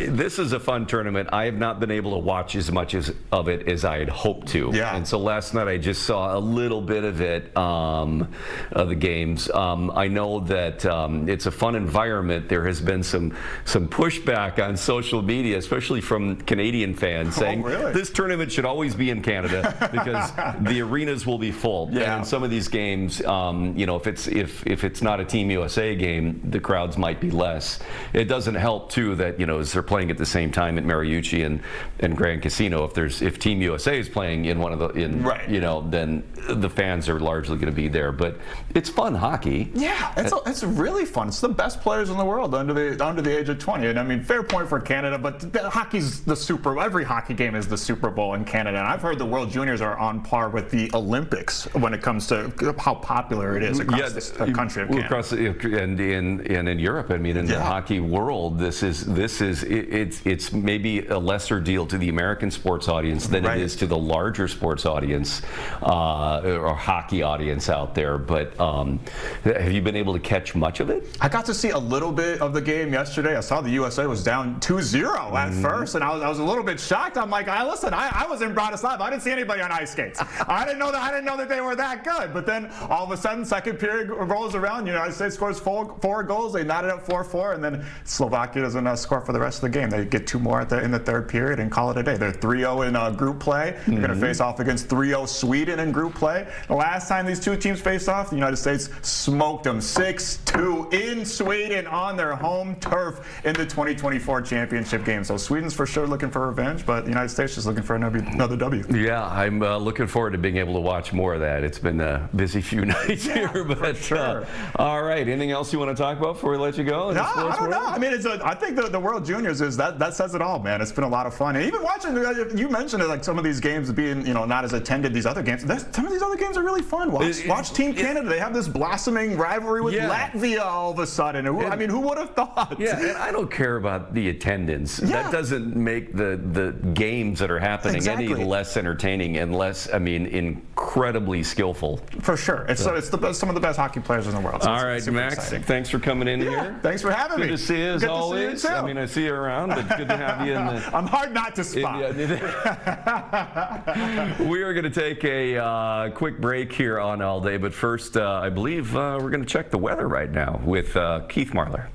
Speaker 2: this is a fun tournament. I have not been able to watch as much of it as I had hoped to. Yeah. And so last night I just saw a little bit of it, of the games. I know that it's a fun environment. There has been some pushback on social media, especially from Canadian fans, saying this tournament should always be in Canada because the arenas will be full. Yeah. And in some of these games, if it's not a Team USA game, the crowds might be less. It doesn't help too that as they're playing at the same time at Mariucci and Grand Casino. If Team USA is playing in one of then the fans are largely going to be there. But it's fun hockey.
Speaker 7: Yeah, it's really fun. It's the best players in the world under the age of 20. And I mean, fair point for Canada, but hockey's the every hockey game is the Super Bowl in Canada. And I've heard the World Juniors are on par with the Olympics when it comes to how popular it is across the country of Canada.
Speaker 2: Across and in Europe, I mean, in the hockey world, it's maybe a lesser deal to the American sports audience than it is to the larger sports audience or hockey audience out there. But have you been able to catch much of it?
Speaker 7: I got to see a little bit of the game yesterday. I saw the USA was down 2-0 at first, and I was a little bit shocked. I'm like, listen, I was in Bratislava. I didn't see anybody on ice skates. I didn't know that they were that good. But then all of a sudden, second period rolls around. The United States scores four goals. They knotted up 4-4, and then Slovakia doesn't score for the rest of the game. They get 2 more in the third period and call it a day. They're 3-0 in group play. They're going to face off against 3-0 Sweden in group play. The last time these two teams faced off, the United States smoked them 6-2 in Sweden on their home turf in the 2024 championship game. So Sweden's for sure looking for revenge, but the United States is looking for another W.
Speaker 2: Yeah, I'm looking forward to being able to watch more of that. It's been a busy few nights here, but
Speaker 7: for sure.
Speaker 2: All right, anything else you want to talk about before we let you go?
Speaker 7: No, I don't know. I mean, I think the World Juniors that says it all, man. It's been a lot of fun. And even watching, you mentioned it, like some of these games being, not as attended, these other games. Some of these other games are really fun. Watch Team Canada. They have this blossoming rivalry with Latvia all of a sudden. Who would have thought?
Speaker 2: Yeah, and I don't care about the attendance. Yeah. That doesn't make the games that are happening any less entertaining and less, incredibly skillful.
Speaker 7: For sure. It's some of the best hockey players in the world. So
Speaker 2: all right, Max, exciting. Thanks for coming in here.
Speaker 7: Thanks for having me.
Speaker 2: Good to see you as always.
Speaker 7: See you
Speaker 2: I see you around, but good to have you in the...
Speaker 7: I'm hard not to spot.
Speaker 2: We are going to take a quick break here on All Day, but first, I believe we're going to check the weather right now with Keith Marler.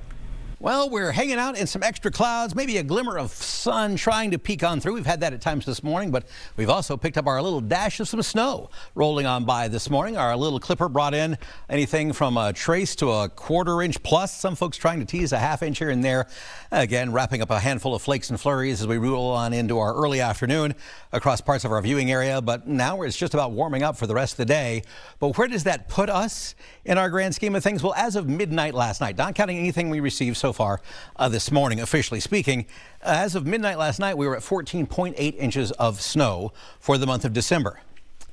Speaker 4: Well, we're hanging out in some extra clouds, maybe a glimmer of sun trying to peek on through. We've had that at times this morning, but we've also picked up our little dash of some snow rolling on by this morning. Our little clipper brought in anything from a trace to a quarter-inch plus. Some folks trying to tease a half-inch here and there. Again, wrapping up a handful of flakes and flurries as we roll on into our early afternoon across parts of our viewing area. But now it's just about warming up for the rest of the day. But where does that put us in our grand scheme of things? Well, as of midnight last night, not counting anything we received so far this morning, officially speaking, as of midnight last night, we were at 14.8 inches of snow for the month of December.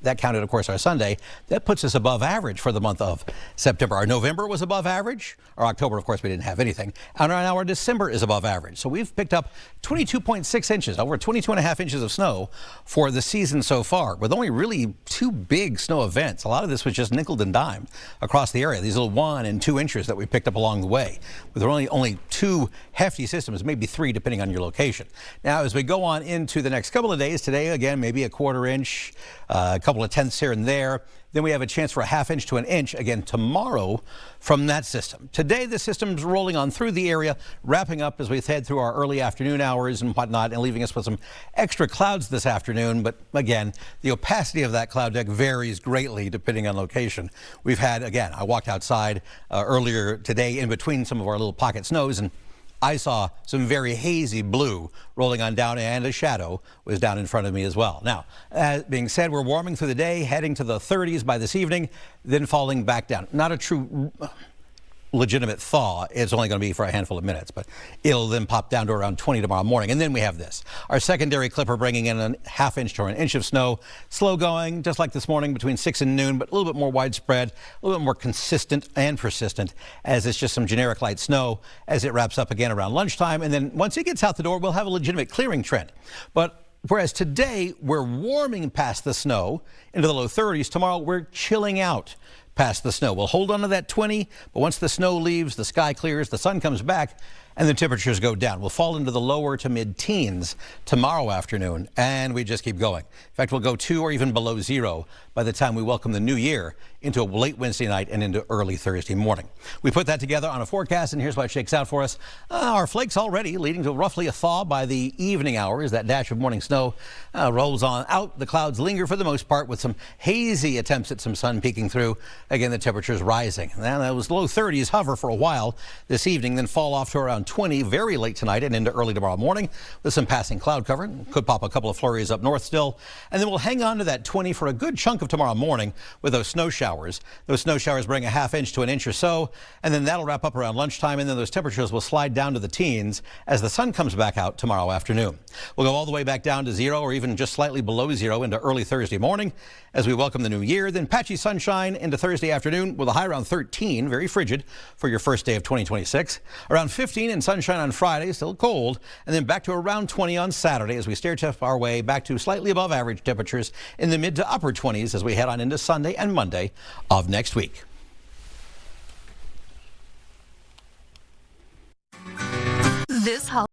Speaker 4: That counted, of course, our Sunday. That puts us above average for the month of September. Our November was above average. Our October, of course, we didn't have anything. And now our December is above average. So we've picked up 22.6 inches, over 22.5 inches of snow for the season so far, with only really two big snow events. A lot of this was just nickel and dimed across the area. These little 1 and 2 inches that we picked up along the way, with only two hefty systems, maybe three, depending on your location. Now, as we go on into the next couple of days, today, again, maybe a quarter inch, a couple of tenths here and there. Then we have a chance for a half inch to an inch again tomorrow from that system. Today, the system's rolling on through the area, wrapping up as we head through our early afternoon hours and whatnot, and leaving us with some extra clouds this afternoon. But again, the opacity of that cloud deck varies greatly depending on location. We've had, again, I walked outside earlier today in between some of our little pocket snows, and I saw some very hazy blue rolling on down, and a shadow was down in front of me as well. Now, that being said, we're warming through the day, heading to the 30s by this evening, then falling back down. Not a true legitimate thaw. It's only going to be for a handful of minutes, but it'll then pop down to around 20 tomorrow morning. And then we have this. Our secondary clipper bringing in a half inch to an inch of snow. Slow going, just like this morning between 6 and noon, but a little bit more widespread, a little bit more consistent and persistent, as it's just some generic light snow as it wraps up again around lunchtime. And then once it gets out the door, we'll have a legitimate clearing trend. But whereas today we're warming past the snow into the low 30s, tomorrow we're chilling out past the snow. We'll hold on to that 20, but once the snow leaves, the sky clears, the sun comes back, and the temperatures go down. We'll fall into the lower to mid-teens tomorrow afternoon, and we just keep going. In fact, we'll go 2 or even below 0 by the time we welcome the new year into a late Wednesday night and into early Thursday morning. We put that together on a forecast, and here's what it shakes out for us. Our flakes already leading to roughly a thaw by the evening hours. That dash of morning snow rolls on out. The clouds linger for the most part, with some hazy attempts at some sun peeking through. Again, the temperatures rising. Now, those low 30s hover for a while this evening, then fall off to around 20 very late tonight and into early tomorrow morning with some passing cloud cover. Could pop a couple of flurries up north still. And then we'll hang on to that 20 for a good chunk of tomorrow morning with those snow showers. Those snow showers bring a half inch to an inch or so, and then that'll wrap up around lunchtime, and then those temperatures will slide down to the teens as the sun comes back out tomorrow afternoon. We'll go all the way back down to 0 or even just slightly below 0 into early Thursday morning as we welcome the new year. Then patchy sunshine into Thursday afternoon with a high around 13, very frigid for your first day of 2026. Around 15 and sunshine on Friday, still cold, and then back to around 20 on Saturday as we stair step our way back to slightly above average temperatures in the mid to upper 20s as we head on into Sunday and Monday of next week.
Speaker 8: This holiday.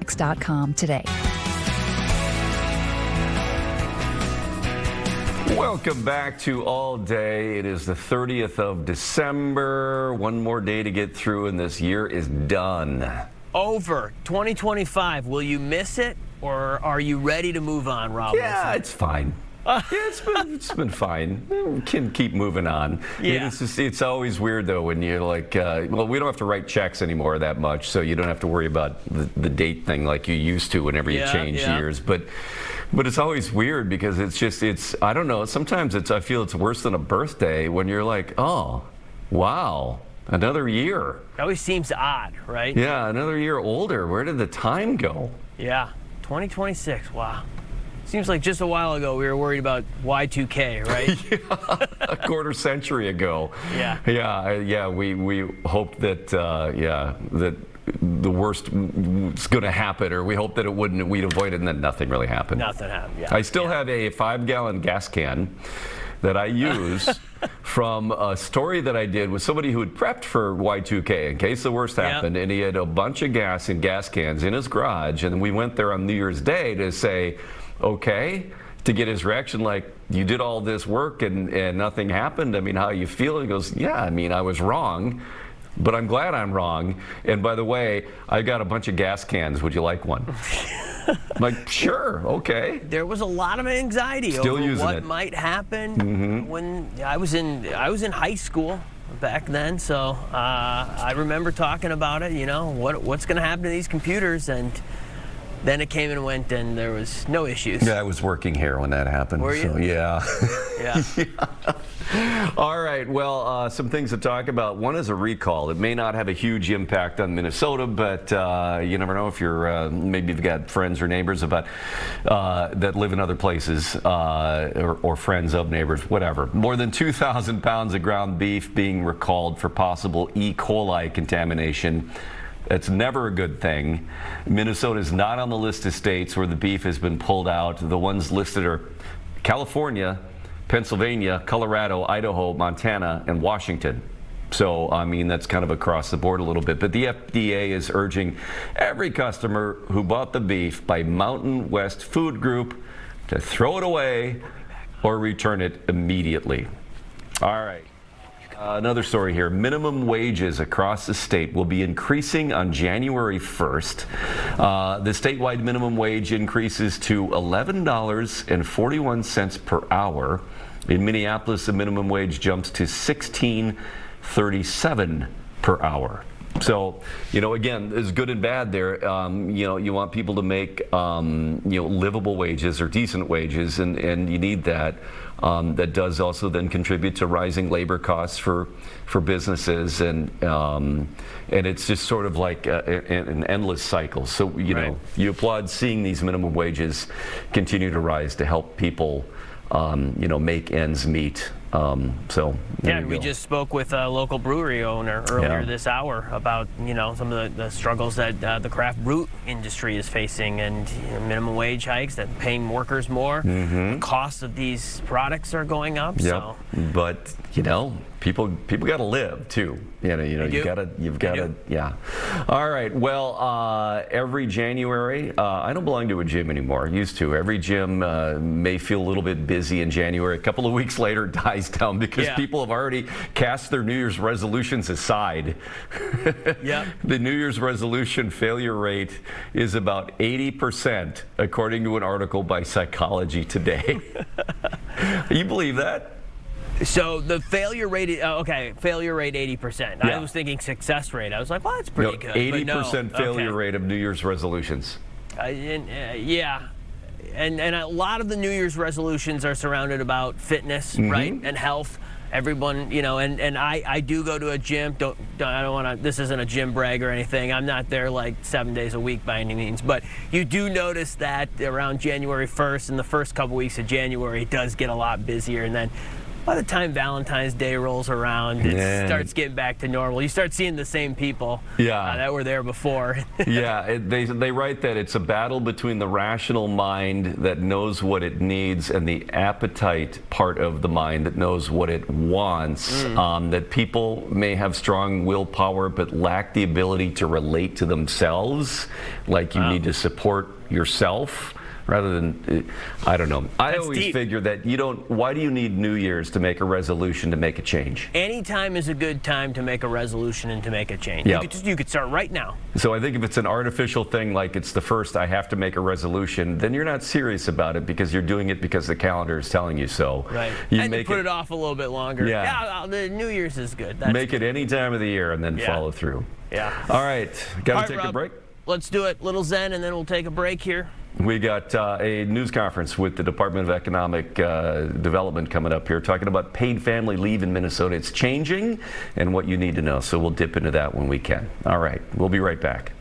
Speaker 8: X.com today.
Speaker 2: Welcome back to All Day. It is the 30th of December. One more day to get through and this year is done.
Speaker 3: Over 2025. Will you miss it, or are you ready to move on, Rob?
Speaker 2: Yeah, it's fine. Yeah, it's been fine. We can keep moving on.
Speaker 3: Yeah.
Speaker 2: It's always weird though when you're like, well, we don't have to write checks anymore that much, so you don't have to worry about the date thing like you used to whenever you change years. But it's always weird because it's I don't know. Sometimes I feel it's worse than a birthday when you're like, oh, wow, another year.
Speaker 3: It always seems odd, right?
Speaker 2: Yeah, another year older. Where did the time go?
Speaker 3: Yeah, 2026. Wow. Seems like just a while ago we were worried about Y2K, right?
Speaker 2: Yeah, a quarter century ago.
Speaker 3: Yeah.
Speaker 2: We hoped that that the worst was going to happen, or we hoped that we'd avoid it, and then nothing really happened.
Speaker 3: Nothing happened. Yeah.
Speaker 2: I still have a 5-gallon gas can that I use from a story that I did with somebody who had prepped for Y2K in case the worst happened, and he had a bunch of gas in gas cans in his garage, and we went there on New Year's Day to say, okay, to get his reaction, like, you did all this work and nothing happened. I mean, how you feel? He goes, yeah, I mean, I was wrong, but I'm glad I'm wrong. And by the way, I got a bunch of gas cans. Would you like one? I'm like, sure, okay.
Speaker 3: There was a lot of anxiety
Speaker 2: Still
Speaker 3: over what
Speaker 2: it.
Speaker 3: might happen when I was in high school back then. So I remember talking about it. You know, what's going to happen to these computers, and then it came and went, and there was no issues.
Speaker 2: Yeah, I was working here when that happened.
Speaker 3: Were you?
Speaker 2: So, yeah.
Speaker 3: Yeah.
Speaker 2: All right, well, some things to talk about. One is a recall. It may not have a huge impact on Minnesota, but you never know if you're, maybe you've got friends or neighbors that live in other places, or friends of neighbors, whatever. More than 2,000 pounds of ground beef being recalled for possible E. coli contamination. That's never a good thing. Minnesota is not on the list of states where the beef has been pulled out. The ones listed are California, Pennsylvania, Colorado, Idaho, Montana, and Washington. So, I mean, that's kind of across the board a little bit. But the FDA is urging every customer who bought the beef by Mountain West Food Group to throw it away or return it immediately. All right. Another story here. Minimum wages across the state will be increasing on January 1st. The statewide minimum wage increases to $11.41 per hour. In Minneapolis, the minimum wage jumps to $16.37 per hour. So, you know, again, there's good and bad there. You know, you want people to make, you know, livable wages or decent wages, and you need that. That does also then contribute to rising labor costs for businesses, and it's just sort of like an endless cycle. So, you know, you applaud seeing these minimum wages continue to rise to help people, you know, make ends meet. So
Speaker 3: yeah, we just spoke with a local brewery owner earlier this hour about, you know, some of the struggles that the craft brew industry is facing, and you know, minimum wage hikes, that paying workers more. The cost of these products are going up.
Speaker 2: Yep.
Speaker 3: So.
Speaker 2: But you know, people got to live too. You know, you've got to, yeah. All right. Well, every January, I don't belong to a gym anymore. I used to. Every gym may feel a little bit busy in January. A couple of weeks later, it dies down because people have already cast their New Year's resolutions aside.
Speaker 3: Yeah.
Speaker 2: The New Year's resolution failure rate is about 80%, according to an article by Psychology Today. You believe that?
Speaker 3: So the failure rate, failure rate 80%.
Speaker 2: Yeah.
Speaker 3: I was thinking success rate. I was like, well, that's pretty good.
Speaker 2: 80% failure rate of New Year's resolutions.
Speaker 3: Yeah. And a lot of the New Year's resolutions are surrounded about fitness, right, and health. Everyone, you know, and I do go to a gym. I don't want to. This isn't a gym brag or anything. I'm not there like 7 days a week by any means. But you do notice that around January 1st and the first couple weeks of January, it does get a lot busier, and then by the time Valentine's Day rolls around, it starts getting back to normal. You start seeing the same people that were there before.
Speaker 2: They write that it's a battle between the rational mind that knows what it needs and the appetite part of the mind that knows what it wants. That people may have strong willpower but lack the ability to relate to themselves, like you need to support yourself rather than, I don't know. I always figure that why do you need New Year's to make a resolution to make a change?
Speaker 3: Any time is a good time to make a resolution and to make a change. You could start right now.
Speaker 2: So I think if it's an artificial thing, like it's the first I have to make a resolution, then you're not serious about it because you're doing it because the calendar is telling you so.
Speaker 3: Right. And you put it off a little bit longer. The New Year's is good.
Speaker 2: Make it any time of the year and then follow through.
Speaker 3: Yeah.
Speaker 2: All right. Got to take a break?
Speaker 3: Let's do it. Little Zen, and then we'll take a break here.
Speaker 2: We got a news conference with the Department of Economic Development coming up here, talking about paid family leave in Minnesota. It's changing and what you need to know. So we'll dip into that when we can. All right. We'll be right back.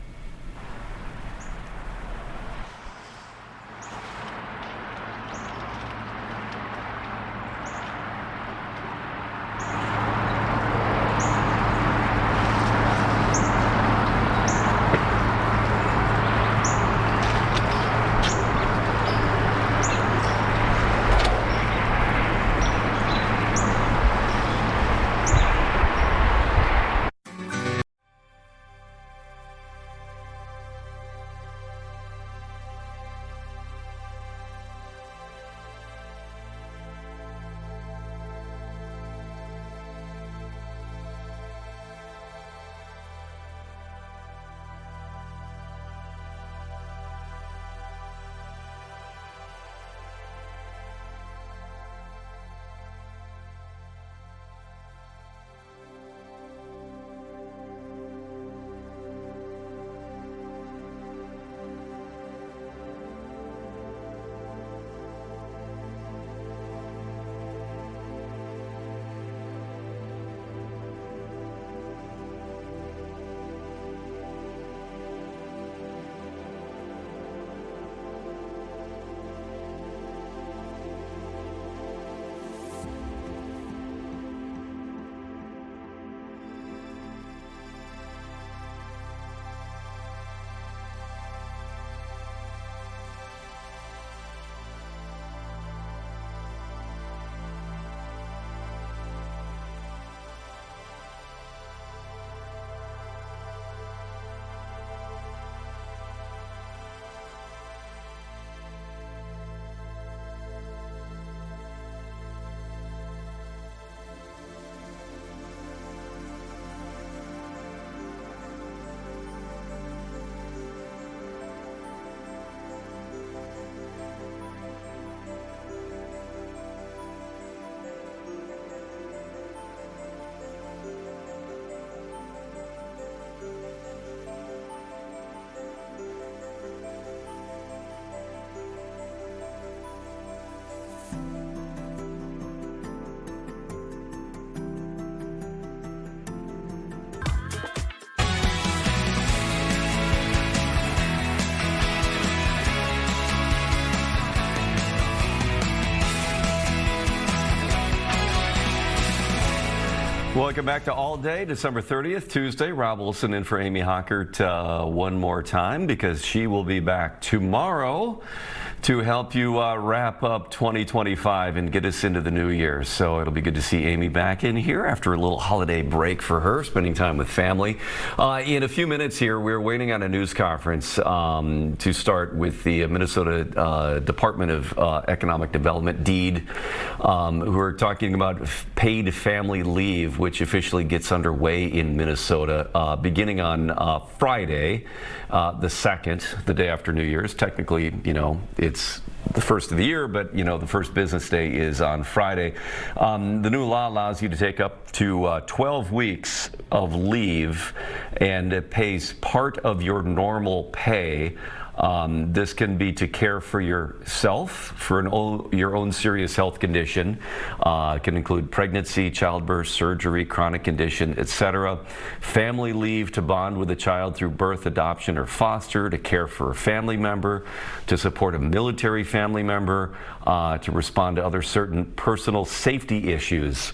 Speaker 2: Welcome back to All Day, December 30th, Tuesday. Rob Wilson in for Amy Hockert one more time because she will be back tomorrow to help you wrap up 2025 and get us into the new year. So it'll be good to see Amy back in here after a little holiday break for her, spending time with family. In a few minutes here, we're waiting on a news conference to start with the Minnesota Department of Economic Development, DEED, who are talking about paid family leave, which officially gets underway in Minnesota beginning on Friday, the 2nd, the day after New Year's. Technically, you know, it's the first of the year, but, you know, the first business day is on Friday. The new law allows you to take up to 12 weeks of leave, and it pays part of your normal pay This can be to care for yourself, for your own serious health condition. It can include pregnancy, childbirth, surgery, chronic condition, etc. Family leave to bond with a child through birth, adoption, or foster, to care for a family member, to support a military family member, to respond to other certain personal safety issues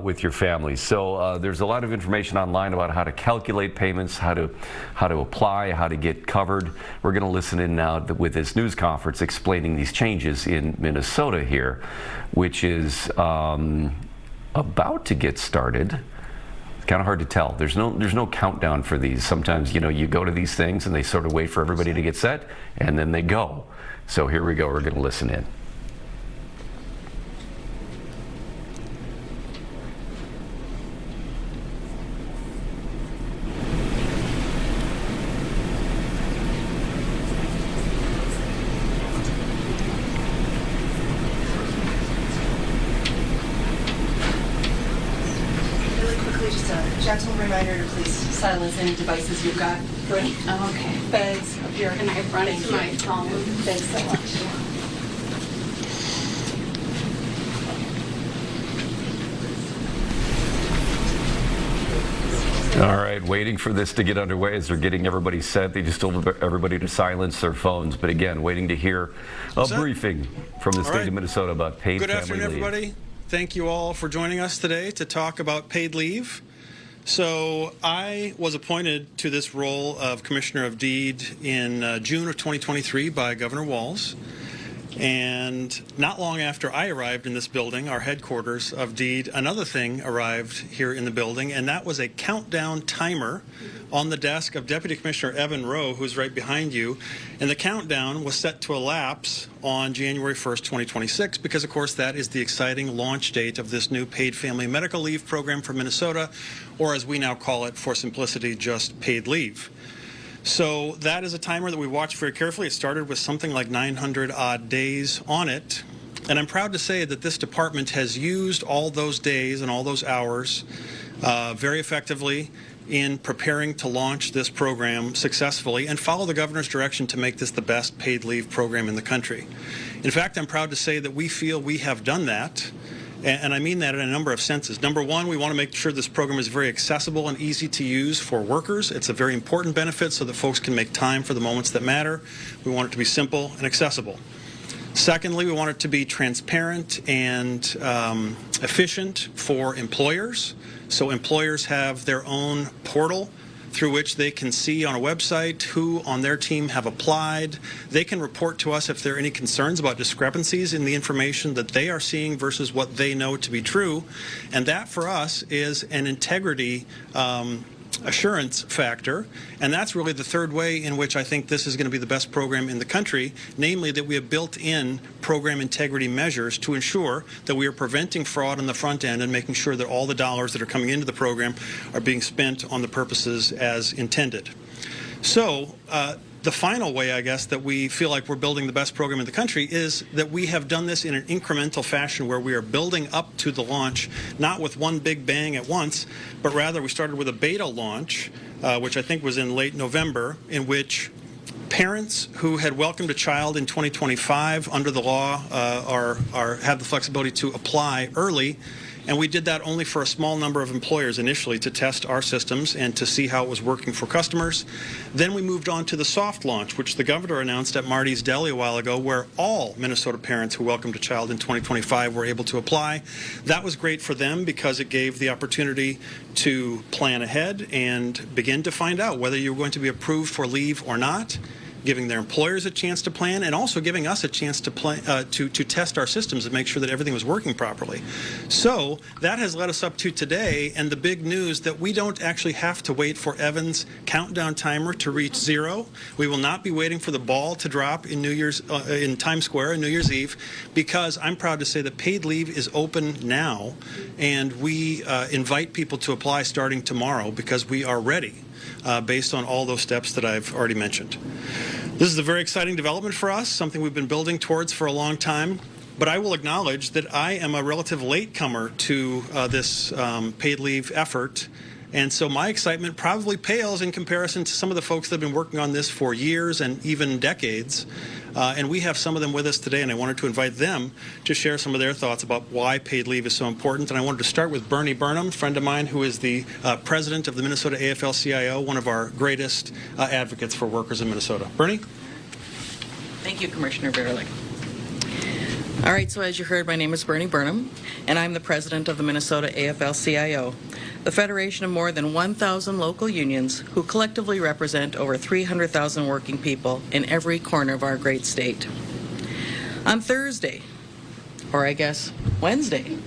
Speaker 2: with your family. So there's a lot of information online about how to calculate payments, how to apply, how to get covered. We're going to listen in now with this news conference explaining these changes in Minnesota here, which is about to get started. It's kind of hard to tell. There's no countdown for these. Sometimes, you go to these things and they sort of wait for everybody to get set and then they go. So here we go. We're going to listen in.
Speaker 9: Gentle reminder to please silence any devices you've got going.
Speaker 10: Oh, okay.
Speaker 9: Bags up here.
Speaker 10: And I run into my phone.
Speaker 9: Thanks so much.
Speaker 2: All right, waiting for this to get underway as they're getting everybody set. They just told everybody to silence their phones. But again, waiting to hear a briefing from the state of Minnesota about paid family leave.
Speaker 11: Good afternoon, everybody. Thank you all for joining us today to talk about paid leave. So I was appointed to this role of Commissioner of Deed in June of 2023 by Governor Walz. And not long after I arrived in this building, our headquarters of Deed, another thing arrived here in the building, and that was a countdown timer on the desk of Deputy Commissioner Evan Rowe, who's right behind you. And the countdown was set to elapse on January 1st, 2026, because, of course, that is the exciting launch date of this new paid family medical leave program for Minnesota, or as we now call it, for simplicity, just paid leave. So that is a timer that we watched very carefully. It started with something like 900 odd days on it. And I'm proud to say that this department has used all those days and all those hours very effectively in preparing to launch this program successfully and follow the governor's direction to make this the best paid leave program in the country. In fact, I'm proud to say that we feel we have done that. And I mean that in a number of senses. Number one, we want to make sure this program is very accessible and easy to use for workers. It's a very important benefit so that folks can make time for the moments that matter. We want it to be simple and accessible. Secondly, we want it to be transparent and efficient for employers. So employers have their own portal through which they can see on a website who on their team have applied. They can report to us if there are any concerns about discrepancies in the information that they are seeing versus what they know to be true. And that for us is an integrity assurance factor, and that's really the third way in which I think this is going to be the best program in the country, namely that we have built in program integrity measures to ensure that we are preventing fraud on the front end and making sure that all the dollars that are coming into the program are being spent on the purposes as intended. So the final way, I guess, that we feel like we're building the best program in the country is that we have done this in an incremental fashion where we are building up to the launch, not with one big bang at once, but rather we started with a beta launch, which I think was in late November, in which parents who had welcomed a child in 2025 under the law have the flexibility to apply early. And we did that only for a small number of employers initially to test our systems and to see how it was working for customers. Then we moved on to the soft launch, which the governor announced at Marty's Deli a while ago, where all Minnesota parents who welcomed a child in 2025 were able to apply. That was great for them because it gave the opportunity to plan ahead and begin to find out whether you were going to be approved for leave or not, giving their employers a chance to plan, and also giving us a chance to to test our systems and make sure that everything was working properly. So that has led us up to today, and the big news that we don't actually have to wait for Evan's countdown timer to reach 0. We will not be waiting for the ball to drop in in Times Square on New Year's Eve, because I'm proud to say that paid leave is open now, and we invite people to apply starting tomorrow because we are ready. Based on all those steps that I've already mentioned. This is a very exciting development for us, something we've been building towards for a long time, but I will acknowledge that I am a relative latecomer to this paid leave effort, And so my excitement probably pales in comparison to some of the folks that have been working on this for years and even decades. And we have some of them with us today, and I wanted to invite them to share some of their thoughts about why paid leave is so important. And I wanted to start with Bernie Burnham, a friend of mine who is the president of the Minnesota AFL-CIO, one of our greatest advocates for workers in Minnesota. Bernie?
Speaker 10: Thank you, Commissioner Verlick. All right, so as you heard, my name is Bernie Burnham, and I'm the president of the Minnesota AFL-CIO, the federation of more than 1,000 local unions who collectively represent over 300,000 working people in every corner of our great state. On Thursday, or I guess Wednesday,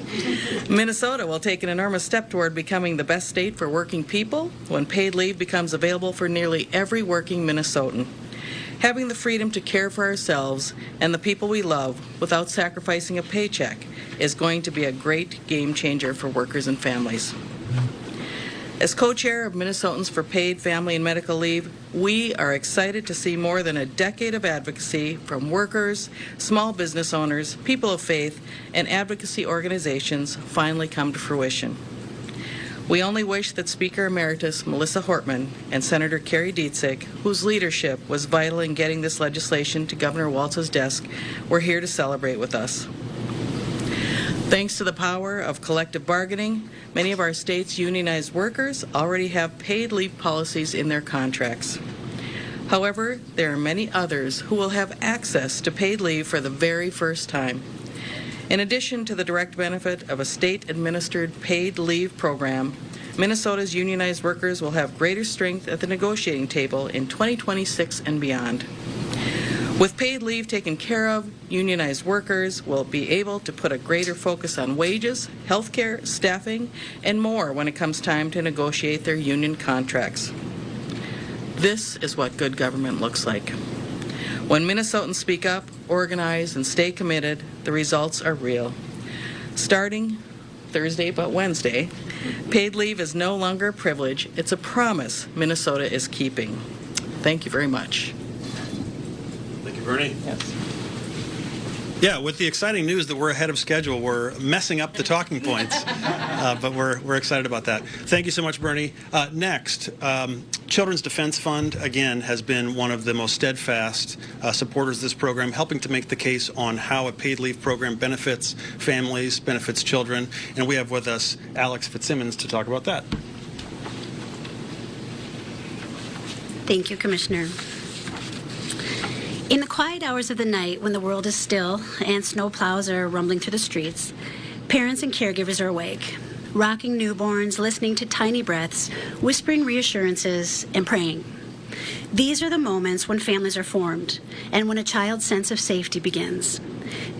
Speaker 10: Minnesota will take an enormous step toward becoming the best state for working people when paid leave becomes available for nearly every working Minnesotan. Having the freedom to care for ourselves and the people we love without sacrificing a paycheck is going to be a great game changer for workers and families. As co-chair of Minnesotans for Paid Family and Medical Leave, we are excited to see more than a decade of advocacy from workers, small business owners, people of faith, and advocacy organizations finally come to fruition. We only wish that Speaker Emeritus Melissa Hortman and Senator Kerry Dietzig, whose leadership was vital in getting this legislation to Governor Walz's desk, were here to celebrate with us. Thanks to the power of collective bargaining, many of our state's unionized workers already have paid leave policies in their contracts. However, there are many others who will have access to paid leave for the very first time. In addition to the direct benefit of a state-administered paid leave program, Minnesota's unionized workers will have greater strength at the negotiating table in 2026 and beyond. With paid leave taken care of, unionized workers will be able to put a greater focus on wages, health care, staffing, and more when it comes time to negotiate their union contracts. This is what good government looks like. When Minnesotans speak up, organize, and stay committed, the results are real. Starting Thursday but Wednesday, paid leave is no longer a privilege. It's a promise Minnesota is keeping. Thank you very much.
Speaker 11: Thank you, Bernie.
Speaker 10: Yes.
Speaker 11: Yeah, with the exciting news that we're ahead of schedule, we're messing up the talking points, but we're excited about that. Thank you so much, Bernie. Next, Children's Defense Fund, again, has been one of the most steadfast supporters of this program, helping to make the case on how a paid leave program benefits families, benefits children, and we have with us Alex Fitzsimmons to talk about that.
Speaker 12: Thank you, Commissioner. In the quiet hours of the night when the world is still and snow plows are rumbling through the streets, parents and caregivers are awake, rocking newborns, listening to tiny breaths, whispering reassurances, and praying. These are the moments when families are formed and when a child's sense of safety begins.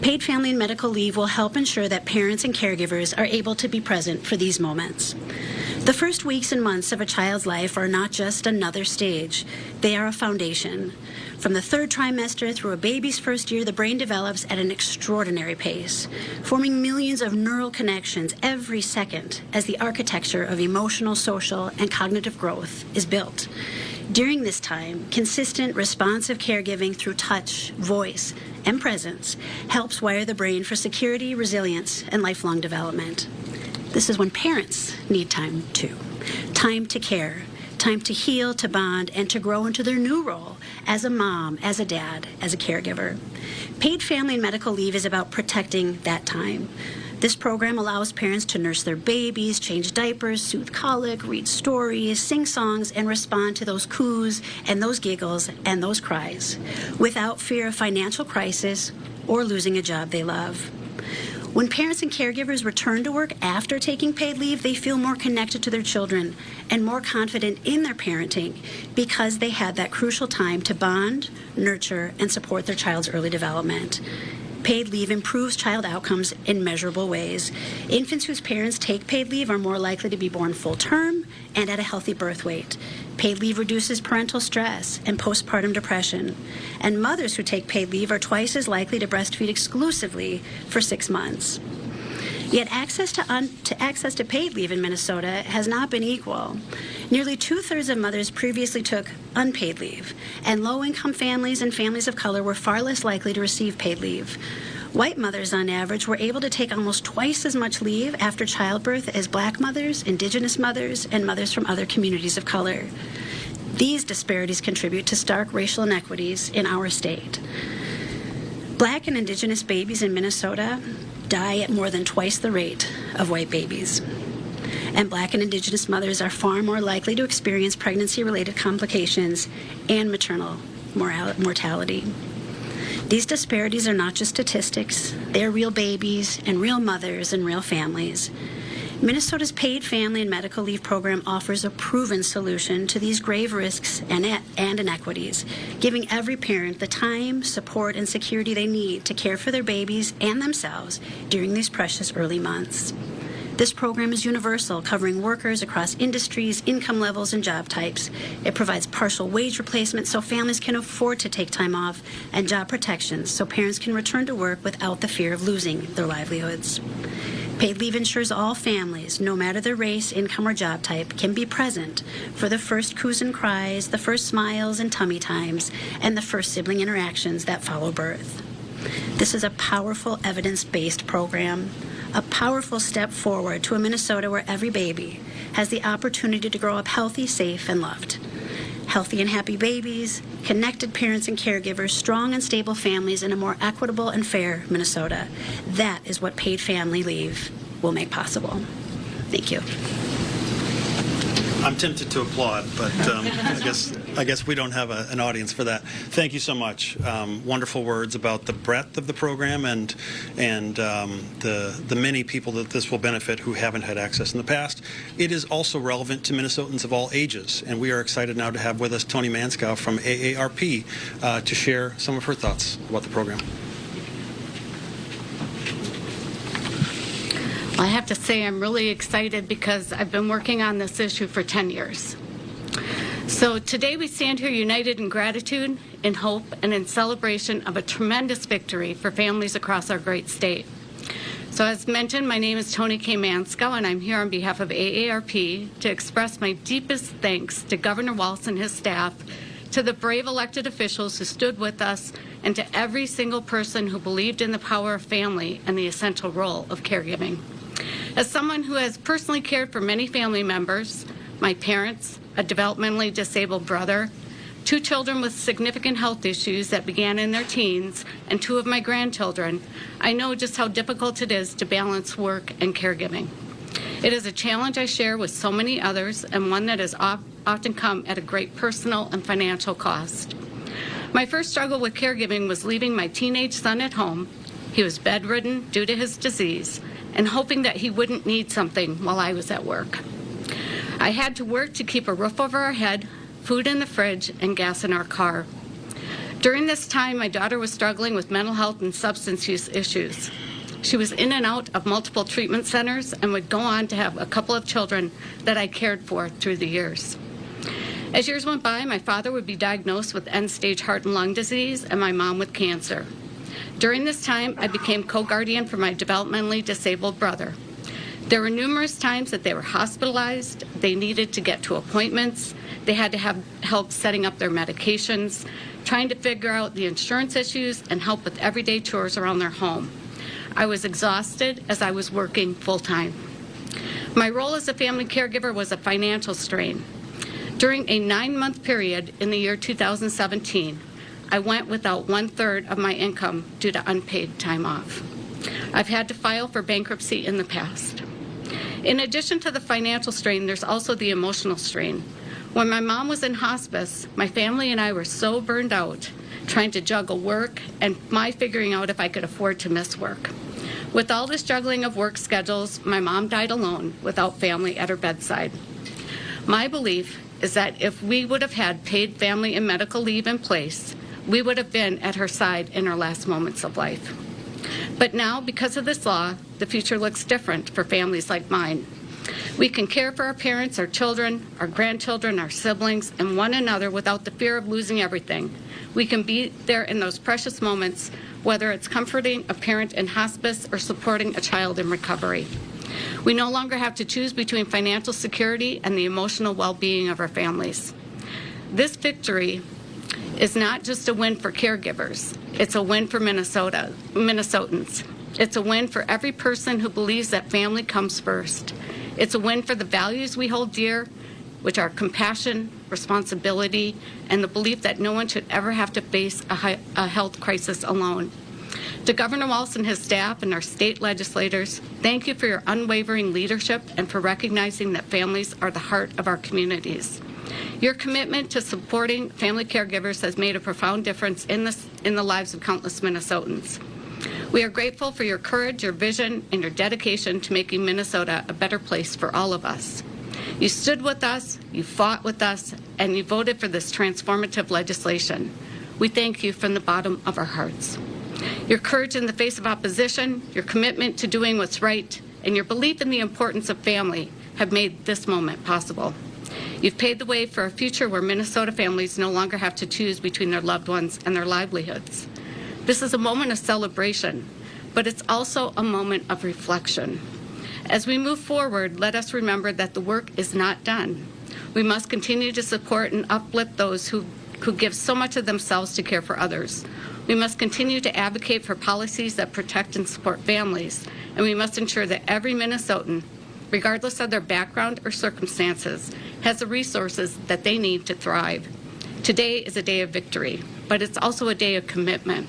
Speaker 12: Paid family and medical leave will help ensure that parents and caregivers are able to be present for these moments. The first weeks and months of a child's life are not just another stage, they are a foundation. From the third trimester through a baby's first year, the brain develops at an extraordinary pace, forming millions of neural connections every second as the architecture of emotional, social, and cognitive growth is built. During this time, consistent, responsive caregiving through touch, voice, and presence helps wire the brain for security, resilience, and lifelong development. This is when parents need time too. Time to care, time to heal, to bond, and to grow into their new role as a mom, as a dad, as a caregiver. Paid family and medical leave is about protecting that time. This program allows parents to nurse their babies, change diapers, soothe colic, read stories, sing songs, and respond to those coos and those giggles and those cries without fear of financial crisis or losing a job they love. When parents and caregivers return to work after taking paid leave, they feel more connected to their children and more confident in their parenting because they had that crucial time to bond, nurture, and support their child's early development. Paid leave improves child outcomes in measurable ways. Infants whose parents take paid leave are more likely to be born full term and at a healthy birth weight. Paid leave reduces parental stress and postpartum depression. And mothers who take paid leave are twice as likely to breastfeed exclusively for 6 months. Yet access to paid leave in Minnesota has not been equal. Nearly 2/3 of mothers previously took unpaid leave, and low-income families and families of color were far less likely to receive paid leave. White mothers, on average, were able to take almost twice as much leave after childbirth as black mothers, indigenous mothers, and mothers from other communities of color. These disparities contribute to stark racial inequities in our state. Black and indigenous babies in Minnesota die at more than twice the rate of white babies. And black and indigenous mothers are far more likely to experience pregnancy-related complications and maternal mortality. These disparities are not just statistics, they're real babies and real mothers and real families. Minnesota's paid family and medical leave program offers a proven solution to these grave risks and inequities, giving every parent the time, support, and security they need to care for their babies and themselves during these precious early months. This program is universal, covering workers across industries, income levels, and job types. It provides partial wage replacement so families can afford to take time off, and job protections so parents can return to work without the fear of losing their livelihoods. Paid leave ensures all families, no matter their race, income, or job type, can be present for the first coos and cries, the first smiles and tummy times, and the first sibling interactions that follow birth. This is a powerful, evidence-based program, a powerful step forward to a Minnesota where every baby has the opportunity to grow up healthy, safe, and loved. Healthy and happy babies, connected parents and caregivers, strong and stable families, and a more equitable and fair Minnesota. That is what paid family leave will make possible. Thank you.
Speaker 11: I'm tempted to applaud, but I guess we don't have an audience for that. Thank you so much. Wonderful words about the breadth of the program and the many people that this will benefit who haven't had access in the past. It is also relevant to Minnesotans of all ages, and we are excited now to have with us Tony Manskow from AARP to share some of her thoughts about the program.
Speaker 13: I have to say I'm really excited because I've been working on this issue for 10 years. So today we stand here united in gratitude, in hope, and in celebration of a tremendous victory for families across our great state. So as mentioned, my name is Tony K. Manskow, and I'm here on behalf of AARP to express my deepest thanks to Governor Walz and his staff, to the brave elected officials who stood with us, and to every single person who believed in the power of family and the essential role of caregiving. As someone who has personally cared for many family members, my parents, a developmentally disabled brother, 2 children with significant health issues that began in their teens, and 2 of my grandchildren, I know just how difficult it is to balance work and caregiving. It is a challenge I share with so many others, and one that has often come at a great personal and financial cost. My first struggle with caregiving was leaving my teenage son at home. He was bedridden due to his disease, and hoping that he wouldn't need something while I was at work. I had to work to keep a roof over our head, food in the fridge, and gas in our car. During this time, my daughter was struggling with mental health and substance use issues. She was in and out of multiple treatment centers and would go on to have a couple of children that I cared for through the years. As years went by, my father would be diagnosed with end-stage heart and lung disease, and my mom with cancer. During this time, I became co-guardian for my developmentally disabled brother. There were numerous times that they were hospitalized, they needed to get to appointments, they had to have help setting up their medications, trying to figure out the insurance issues, and help with everyday chores around their home. I was exhausted as I was working full-time. My role as a family caregiver was a financial strain. During a 9-month period in the year 2017, I went without 1/3 of my income due to unpaid time off. I've had to file for bankruptcy in the past. In addition to the financial strain, there's also the emotional strain. When my mom was in hospice, my family and I were so burned out trying to juggle work and my figuring out if I could afford to miss work. With all this juggling of work schedules, my mom died alone without family at her bedside. My belief is that if we would have had paid family and medical leave in place, we would have been at her side in her last moments of life. But now, because of this law, the future looks different for families like mine. We can care for our parents, our children, our grandchildren, our siblings, and one another without the fear of losing everything. We can be there in those precious moments, whether it's comforting a parent in hospice or supporting a child in recovery. We no longer have to choose between financial security and the emotional well-being of our families. This victory is not just a win for caregivers. It's a win for Minnesotans. It's a win for every person who believes that family comes first. It's a win for the values we hold dear, which are compassion, responsibility, and the belief that no one should ever have to face a health crisis alone. To Governor Walz and his staff and our state legislators, thank you for your unwavering leadership and for recognizing that families are the heart of our communities. Your commitment to supporting family caregivers has made a profound difference in the lives of countless Minnesotans. We are grateful for your courage, your vision, and your dedication to making Minnesota a better place for all of us. You stood with us, you fought with us, and you voted for this transformative legislation. We thank you from the bottom of our hearts. Your courage in the face of opposition, your commitment to doing what's right, and your belief in the importance of family have made this moment possible. You've paved the way for a future where Minnesota families no longer have to choose between their loved ones and their livelihoods. This is a moment of celebration, but it's also a moment of reflection. As we move forward, let us remember that the work is not done. We must continue to support and uplift those who give so much of themselves to care for others. We must continue to advocate for policies that protect and support families, and we must ensure that every Minnesotan, regardless of their background or circumstances, has the resources that they need to thrive. Today is a day of victory, but it's also a day of commitment.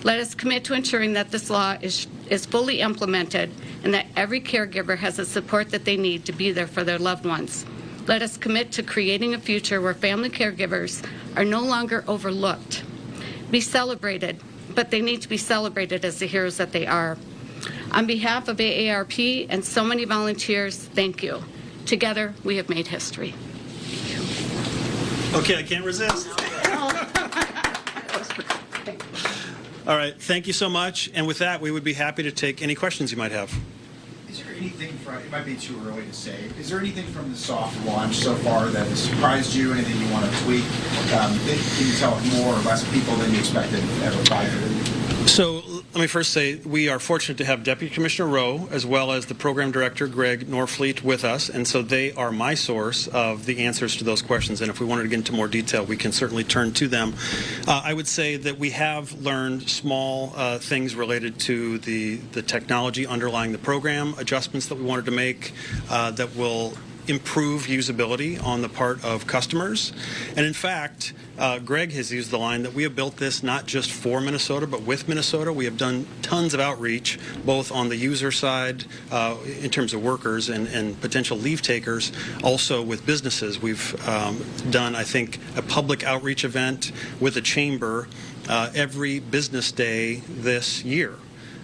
Speaker 13: Let us commit to ensuring that this law is fully implemented and that every caregiver has the support that they need to be there for their loved ones. Let us commit to creating a future where family caregivers are no longer overlooked, be celebrated, but they need to be celebrated as the heroes that they are. On behalf of AARP and so many volunteers, thank you. Together, we have made history.
Speaker 11: Okay, I can't resist. All right, thank you so much. And with that, we would be happy to take any questions you might have.
Speaker 14: Is there anything from, it might be too early to say, is there anything from the soft launch so far that has surprised you, anything you want to tweak? Can you tell more or less people than you expected ever applied for it?
Speaker 11: So let me first say we are fortunate to have Deputy Commissioner Rowe as well as the Program Director Greg Norfleet with us, and so they are my source of the answers to those questions, and if we wanted to get into more detail, we can certainly turn to them. I would say that we have learned small things related to the technology underlying the program, adjustments that we wanted to make that will improve usability on the part of customers. And in fact, Greg has used the line that we have built this not just for Minnesota, but with Minnesota. We have done tons of outreach, both on the user side in terms of workers and potential leave takers, also with businesses. We've done, I think, a public outreach event with the chamber every business day this year.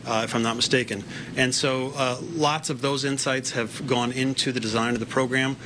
Speaker 11: If I'm not mistaken. And so lots of those insights have gone into the design of the program.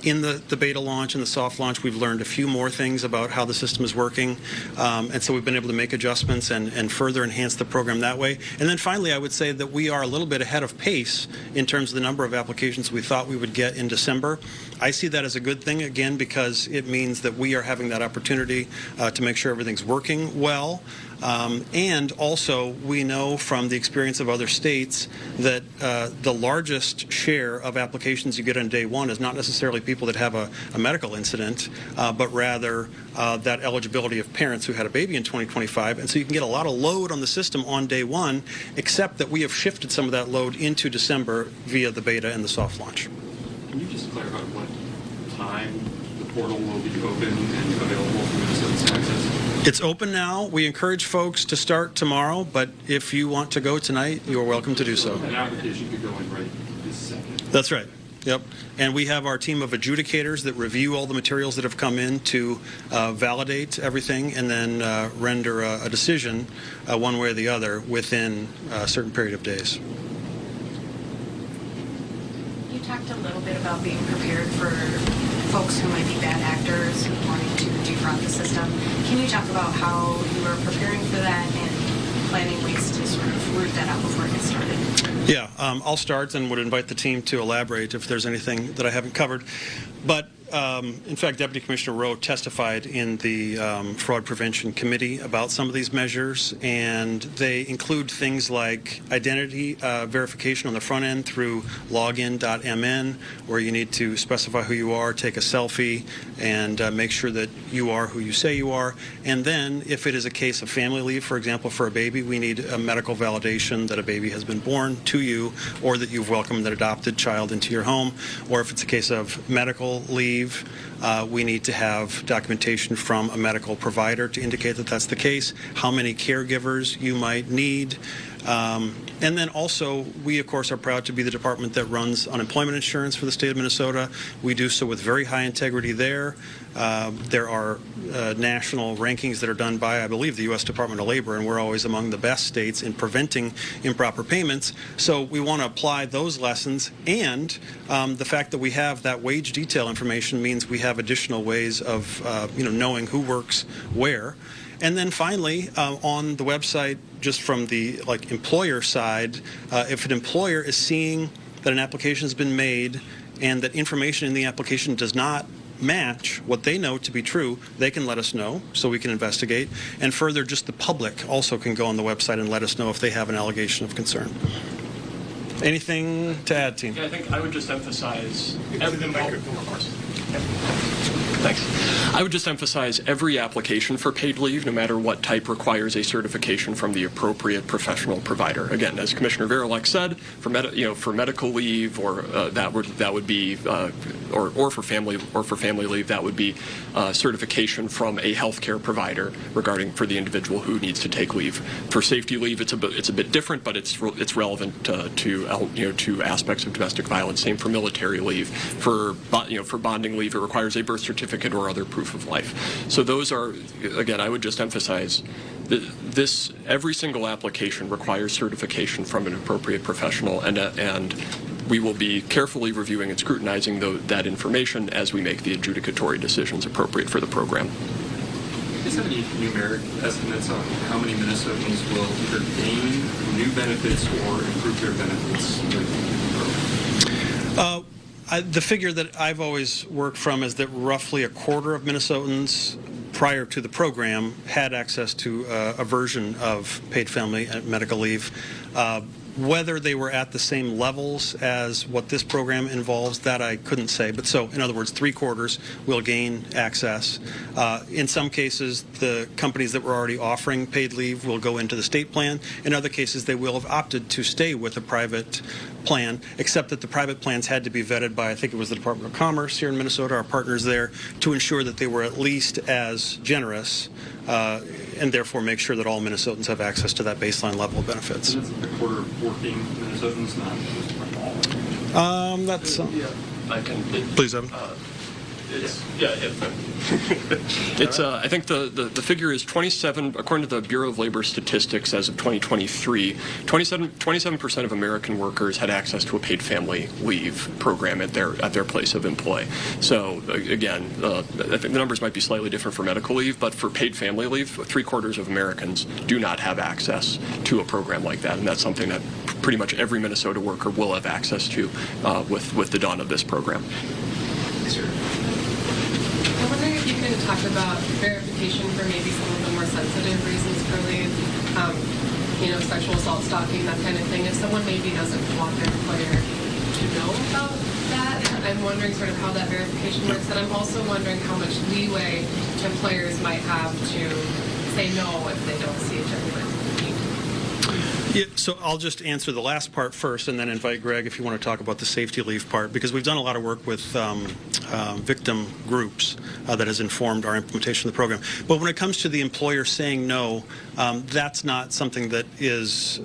Speaker 11: In the beta launch and the soft launch, we've learned a few more things about how the system is working. And so we've been able to make adjustments and further enhance the program that way. And then finally, I would say that we are a little bit ahead of pace in terms of the number of applications we thought we would get in December. I see that as a good thing, again, because it means that we are having that opportunity to make sure everything's working well. And also, we know from the experience of other states that the largest share of applications you get on day one is not necessarily people that have a medical incident, but rather that eligibility of parents who had a baby in 2025. And so you can get a lot of load on the system on day one, except that we have shifted some of that load into December via the beta and the soft launch.
Speaker 15: Can you just clarify what time the portal will be open and available for Minnesotans to access?
Speaker 11: It's open now. We encourage folks to start tomorrow, but if you want to go tonight, you are welcome to do so.
Speaker 15: An application could go in right this second.
Speaker 11: That's right. Yep. And we have our team of adjudicators that review all the materials that have come in to validate everything and then render a decision one way or the other within a certain period of days.
Speaker 9: You talked a little bit about being prepared for folks who might be bad actors wanting to defraud the system. Can you talk about how you are preparing for that and planning ways to sort of root that out before it gets started?
Speaker 11: Yeah, I'll start and would invite the team to elaborate if there's anything that I haven't covered. But in fact, Deputy Commissioner Rowe testified in the Fraud Prevention Committee about some of these measures, and they include things like identity verification on the front end through login.mn, where you need to specify who you are, take a selfie, and make sure that you are who you say you are. And then, if it is a case of family leave, for example, for a baby, we need a medical validation that a baby has been born to you, or that you've welcomed an adopted child into your home. Or if it's a case of medical leave, we need to have documentation from a medical provider to indicate that that's the case, how many caregivers you might need. And then also, we, of course, are proud to be the department that runs unemployment insurance for the state of Minnesota. We do so with very high integrity there. There are national rankings that are done by, I believe, the U.S. Department of Labor, and we're always among the best states in preventing improper payments. So we want to apply those lessons, and the fact that we have that wage detail information means we have additional ways of knowing who works where. And then finally, on the website, just from the employer side, if an employer is seeing that an application has been made and that information in the application does not match what they know to be true, they can let us know so we can investigate. And further, just the public also can go on the website and let us know if they have an allegation of concern. Anything to add, team?
Speaker 16: Yeah, I think I would just emphasize Thanks. I would just emphasize every application for paid leave, no matter what type, requires a certification from the appropriate professional provider. Again, as Commissioner Verelek said, for medical leave, or that would be, or for family leave, that would be certification from a healthcare provider regarding for the individual who needs to take leave. For safety leave, it's a bit different, but it's relevant to aspects of domestic violence. Same for military leave. For bonding leave, it requires a birth certificate or other proof of life. So those are, again, I would just emphasize this. Every single application requires certification from an appropriate professional, and we will be carefully reviewing and scrutinizing that information as we make the adjudicatory decisions appropriate for the program.
Speaker 15: Do you guys have any numeric estimates on how many Minnesotans will either gain new benefits or improve their benefits with the program?
Speaker 11: The figure that I've always worked from is that roughly a quarter of Minnesotans prior to the program had access to a version of paid family and medical leave. Whether they were at the same levels as what this program involves, that I couldn't say. But so, in other words, 3/4 will gain access. In some cases, the companies that were already offering paid leave will go into the state plan. In other cases, they will have opted to stay with a private plan, except that the private plans had to be vetted by, I think it was the Department of Commerce here in Minnesota, our partners there, to ensure that they were at least as generous, and therefore make sure that all Minnesotans have access to that baseline level of benefits.
Speaker 15: And that's a quarter of working Minnesotans, not all.
Speaker 11: That's.
Speaker 16: I can.
Speaker 11: Please, Evan.
Speaker 16: I think the figure is 27, according to the Bureau of Labor Statistics as of 2023, 27% of American workers had access to a paid family leave program at their place of employ. So again, I think the numbers might be slightly different for medical leave, but for paid family leave, 3/4 of Americans do not have access to a program like that, and that's something that pretty much every Minnesota worker will have access to with the dawn of this program.
Speaker 9: I'm wondering if you can talk about verification for maybe some of the more sensitive reasons for leave, sexual assault, stalking, that kind of thing. If someone maybe doesn't want their employer to know about that, I'm wondering sort of how that verification works. And I'm also wondering how much leeway employers might have to say no if they don't see a genuine need.
Speaker 11: Yeah, so I'll just answer the last part first and then invite Greg if you want to talk about the safety leave part, because we've done a lot of work with victim groups that has informed our implementation of the program. But when it comes to the employer saying no, that's not something that is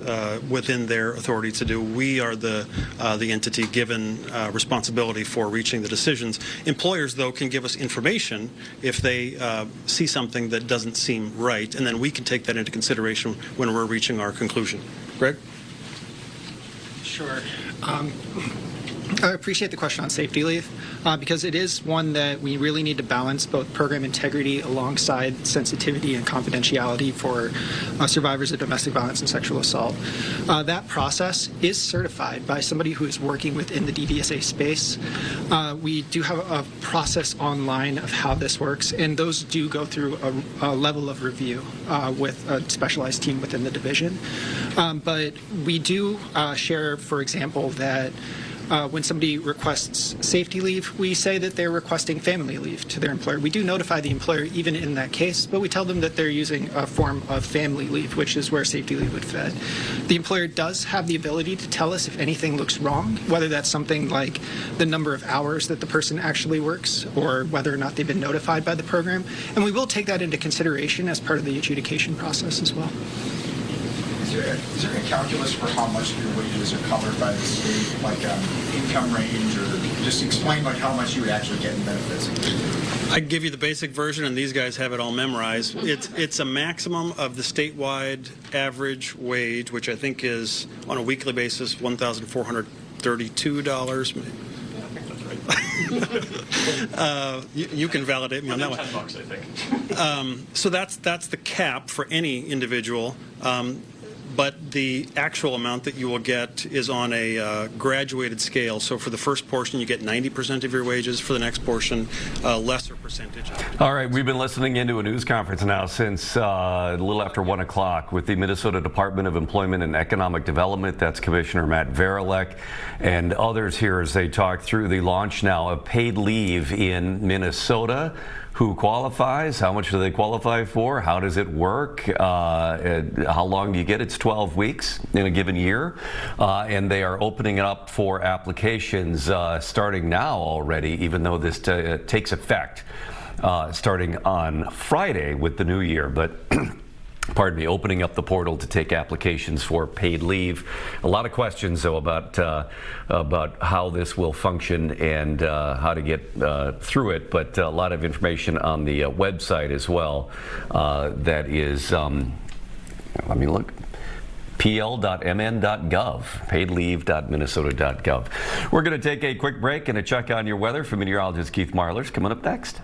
Speaker 11: within their authority to do. We are the entity given responsibility for reaching the decisions. Employers, though, can give us information if they see something that doesn't seem right, and then we can take that into consideration when we're reaching our conclusion. Greg?
Speaker 17: Sure. I appreciate the question on safety leave because it is one that we really need to balance both program integrity alongside sensitivity and confidentiality for survivors of domestic violence and sexual assault. That process is certified by somebody who is working within the DVSA space. We do have a process online of how this works, and those do go through a level of review with a specialized team within the division. But we do share, for example, that when somebody requests safety leave, we say that they're requesting family leave to their employer. We do notify the employer even in that case, but we tell them that they're using a form of family leave, which is where safety leave would fit. The employer does have the ability to tell us if anything looks wrong, whether that's something like the number of hours that the person actually works or whether or not they've been notified by the program. And we will take that into consideration as part of the adjudication process as well.
Speaker 14: Is there a calculus for how much of your wages are covered by the state, like income range, or just explain like how much you would actually get in benefits?
Speaker 11: I can give you the basic version, and these guys have it all memorized. It's a maximum of the statewide average wage, which I think is on a weekly basis $1,432. You can validate me on that one.
Speaker 16: $10, I think.
Speaker 11: So that's the cap for any individual. But the actual amount that you will get is on a graduated scale. So for the first portion, you get 90% of your wages. For the next portion, lesser percentage.
Speaker 2: All right, we've been listening into a news conference now since a little after 1 o'clock with the Minnesota Department of Employment and Economic Development. That's Commissioner Matt Verelek and others here as they talk through the launch now of paid leave in Minnesota. Who qualifies? How much do they qualify for? How does it work? How long do you get? It's 12 weeks in a given year. And they are opening it up for applications starting now already, even though this takes effect starting on Friday with the new year. But pardon me, opening up the portal to take applications for paid leave. A lot of questions, though, about how this will function and how to get through it, but a lot of information on the website as well. That is, let me look. pl.mn.gov, paidleave.minnesota.gov. We're going to take a quick break and a check on your weather from meteorologist Keith Marlers coming up next.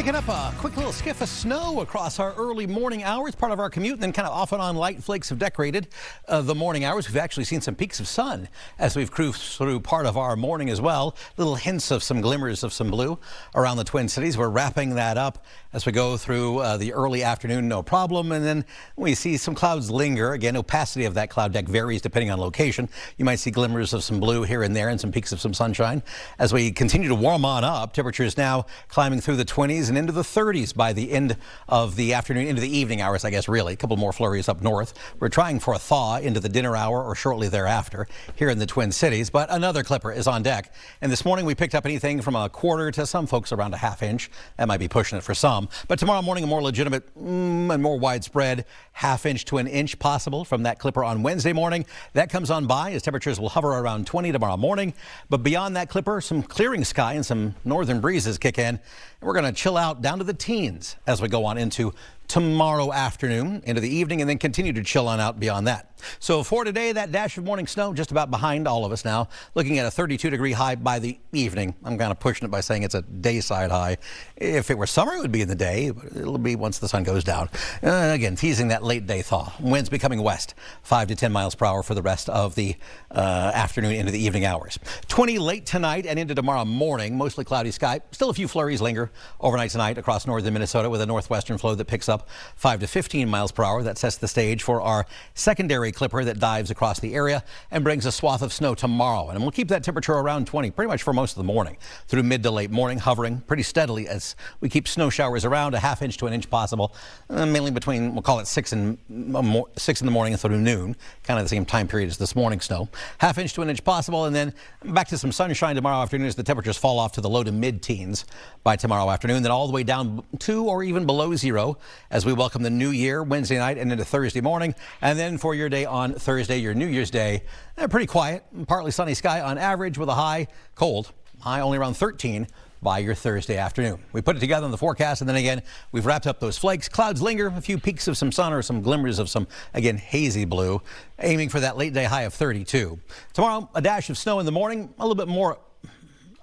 Speaker 4: Picking up a quick little skiff of snow across our early morning hours, part of our commute, and then kind of off and on light flakes have decorated the morning hours. We've actually seen some peaks of sun as we've cruised through part of our morning as well. Little hints of some glimmers of some blue around the Twin Cities. We're wrapping that up as we go through the early afternoon, no problem. And then we see some clouds linger. Again, opacity of that cloud deck varies depending on location. You might see glimmers of some blue here and there and some peaks of some sunshine. As we continue to warm on up, temperatures now climbing through the 20s and into the 30s by the end of the afternoon, into the evening hours, I guess, really. A couple more flurries up north. We're trying for a thaw into the dinner hour or shortly thereafter here in the Twin Cities, but another clipper is on deck. And this morning we picked up anything from a quarter to some folks around a half inch. That might be pushing it for some. But tomorrow morning, a more legitimate and more widespread half inch to an inch possible from that clipper on Wednesday morning. That comes on by as temperatures will hover around 20 tomorrow morning. But beyond that clipper, some clearing sky and some northern breezes kick in. And we're going to chill out down to the teens as we go on into tomorrow afternoon, into the evening, and then continue to chill on out beyond that. So for today, that dash of morning snow just about behind all of us now, looking at a 32-degree high by the evening. I'm kind of pushing it by saying it's a day-side high. If it were summer, it would be in the day, but it'll be once the sun goes down. Again, teasing that late day thaw. Winds becoming west, 5 to 10 miles per hour for the rest of the afternoon into the evening hours. 20 late tonight and into tomorrow morning, mostly cloudy sky. Still a few flurries linger overnight tonight across northern Minnesota with a northwestern flow that picks up 5 to 15 miles per hour. That sets the stage for our secondary clipper that dives across the area and brings a swath of snow tomorrow. And we'll keep that temperature around 20 pretty much for most of the morning through mid to late morning, hovering pretty steadily as we keep snow showers around a half inch to an inch possible, mainly between, we'll call it 6 in the morning and through noon, kind of the same time period as this morning snow. Half inch to an inch possible, and then back to some sunshine tomorrow afternoon as the temperatures fall off to the low to mid teens by tomorrow afternoon, then all the way down to or even below zero as we welcome the new year Wednesday night and into Thursday morning. And then for your day on Thursday, your New Year's Day, pretty quiet, partly sunny sky on average with a high, cold, high only around 13 by your Thursday afternoon. We put it together on the forecast, and then again, we've wrapped up those flakes. Clouds linger, a few peaks of some sun or some glimmers of some, again, hazy blue, aiming for that late day high of 32. Tomorrow, a dash of snow in the morning, a little bit more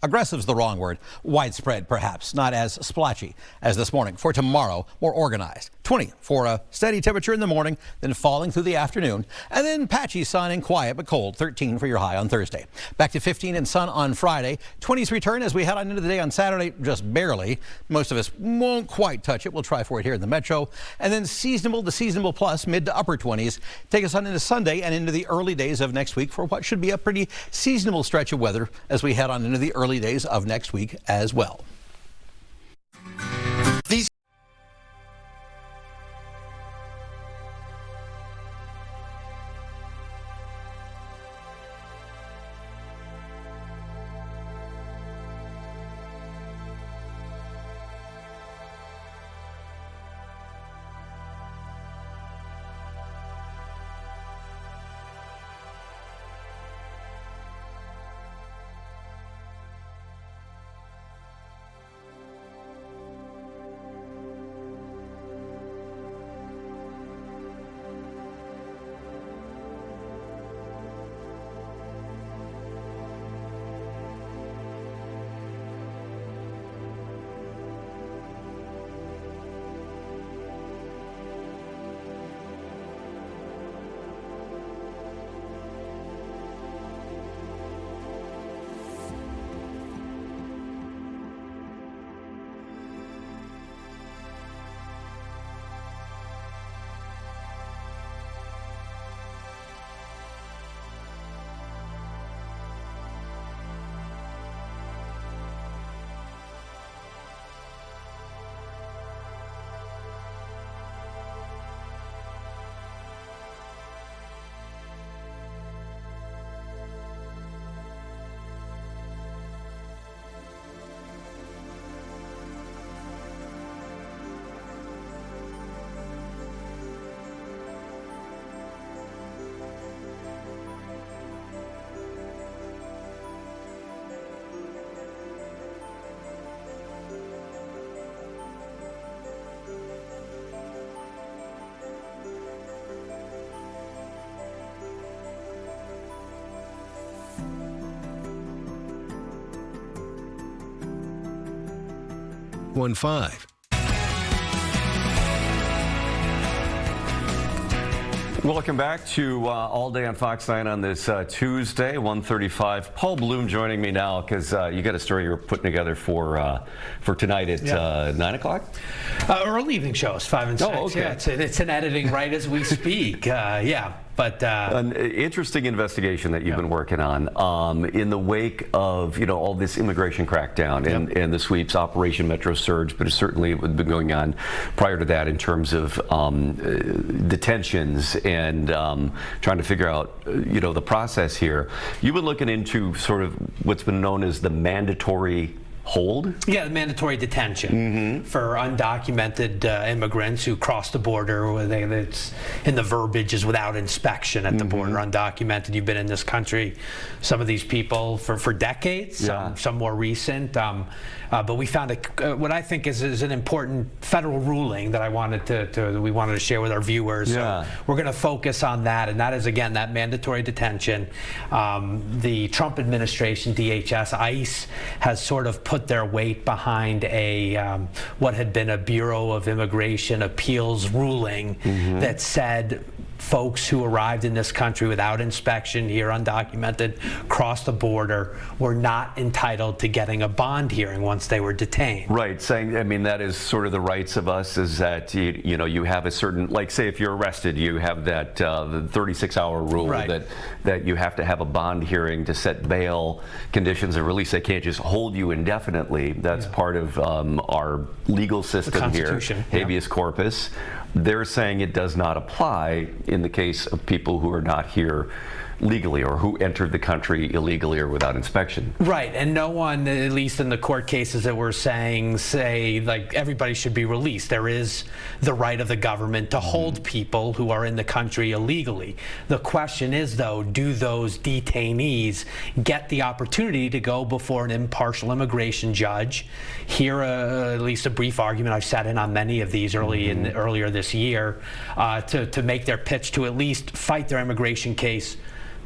Speaker 4: aggressive is the wrong word. Widespread, perhaps. Not as splotchy as this morning. For tomorrow, more organized. 20 for a steady temperature in the morning, then falling through the afternoon. And then patchy sun and quiet but cold. 13 for your high on Thursday. Back to 15 and sun on Friday. 20s return as we head on into the day on Saturday, just barely. Most of us won't quite touch it. We'll try for it here in the metro. And then seasonable to seasonable plus, mid to upper 20s. Take us on into Sunday and into the early days of next week for what should be a pretty seasonable stretch of weather as we head on into the early days of next week as well.
Speaker 18: 815.
Speaker 2: Welcome back to All Day on Fox 9 on this Tuesday, 1:35. Paul Bloom joining me now because you got a story you're putting together for tonight at 9 o'clock?
Speaker 19: Early evening shows, 5 and 6.
Speaker 2: Oh, okay.
Speaker 19: Yeah, it's in editing right as we speak. But
Speaker 2: an interesting investigation that you've been working on in the wake of all this immigration crackdown and the sweeps, Operation Metro Surge, but it's certainly been going on prior to that in terms of detentions and trying to figure out the process here. You've been looking into sort of what's been known as the mandatory hold?
Speaker 19: Yeah, the mandatory detention for undocumented immigrants who cross the border. It's in the verbiage is without inspection at the border, undocumented. You've been in this country, some of these people for decades, some more recent. But we found what I think is an important federal ruling that we wanted to share with our viewers. So we're going to focus on that, and that is again that mandatory detention. The Trump administration, DHS, ICE has sort of put their weight behind what had been a Bureau of Immigration Appeals ruling that said folks who arrived in this country without inspection here, undocumented, crossed the border, were not entitled to getting a bond hearing once they were detained.
Speaker 2: Right, saying, I mean, that is sort of the rights of us, is that, you have a certain, like, say if you're arrested, you have that the 36-hour rule that you have to have a bond hearing to set bail conditions of release. They can't just hold you indefinitely. That's part of our legal system here, habeas corpus. They're saying it does not apply in the case of people who are not here legally or who entered the country illegally or without inspection.
Speaker 19: Right, and no one, at least in the court cases that we're say like everybody should be released. There is the right of the government to hold people who are in the country illegally. The question is, though, do those detainees get the opportunity to go before an impartial immigration judge, hear at least a brief argument? I've sat in on many of these earlier this year to make their pitch to at least fight their immigration case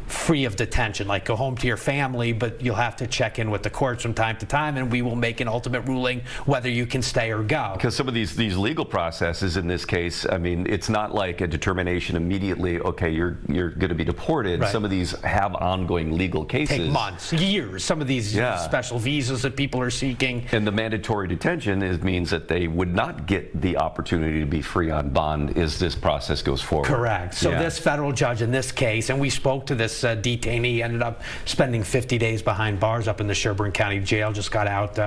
Speaker 19: free of detention, like go home to your family, but you'll have to check in with the courts from time to time, and we will make an ultimate ruling whether you can stay or go.
Speaker 2: Because some of these legal processes in this case, I mean, it's not like a determination immediately, okay, you're going to be deported.
Speaker 19: Right.
Speaker 2: Some of these have ongoing legal cases.
Speaker 19: Take months, years, some of these special visas that people are seeking.
Speaker 2: And the mandatory detention means that they would not get the opportunity to be free on bond as this process goes forward.
Speaker 19: Correct. So this federal judge in this case, and we spoke to this detainee, ended up spending 50 days behind bars up in the Sherburne County Jail, just got out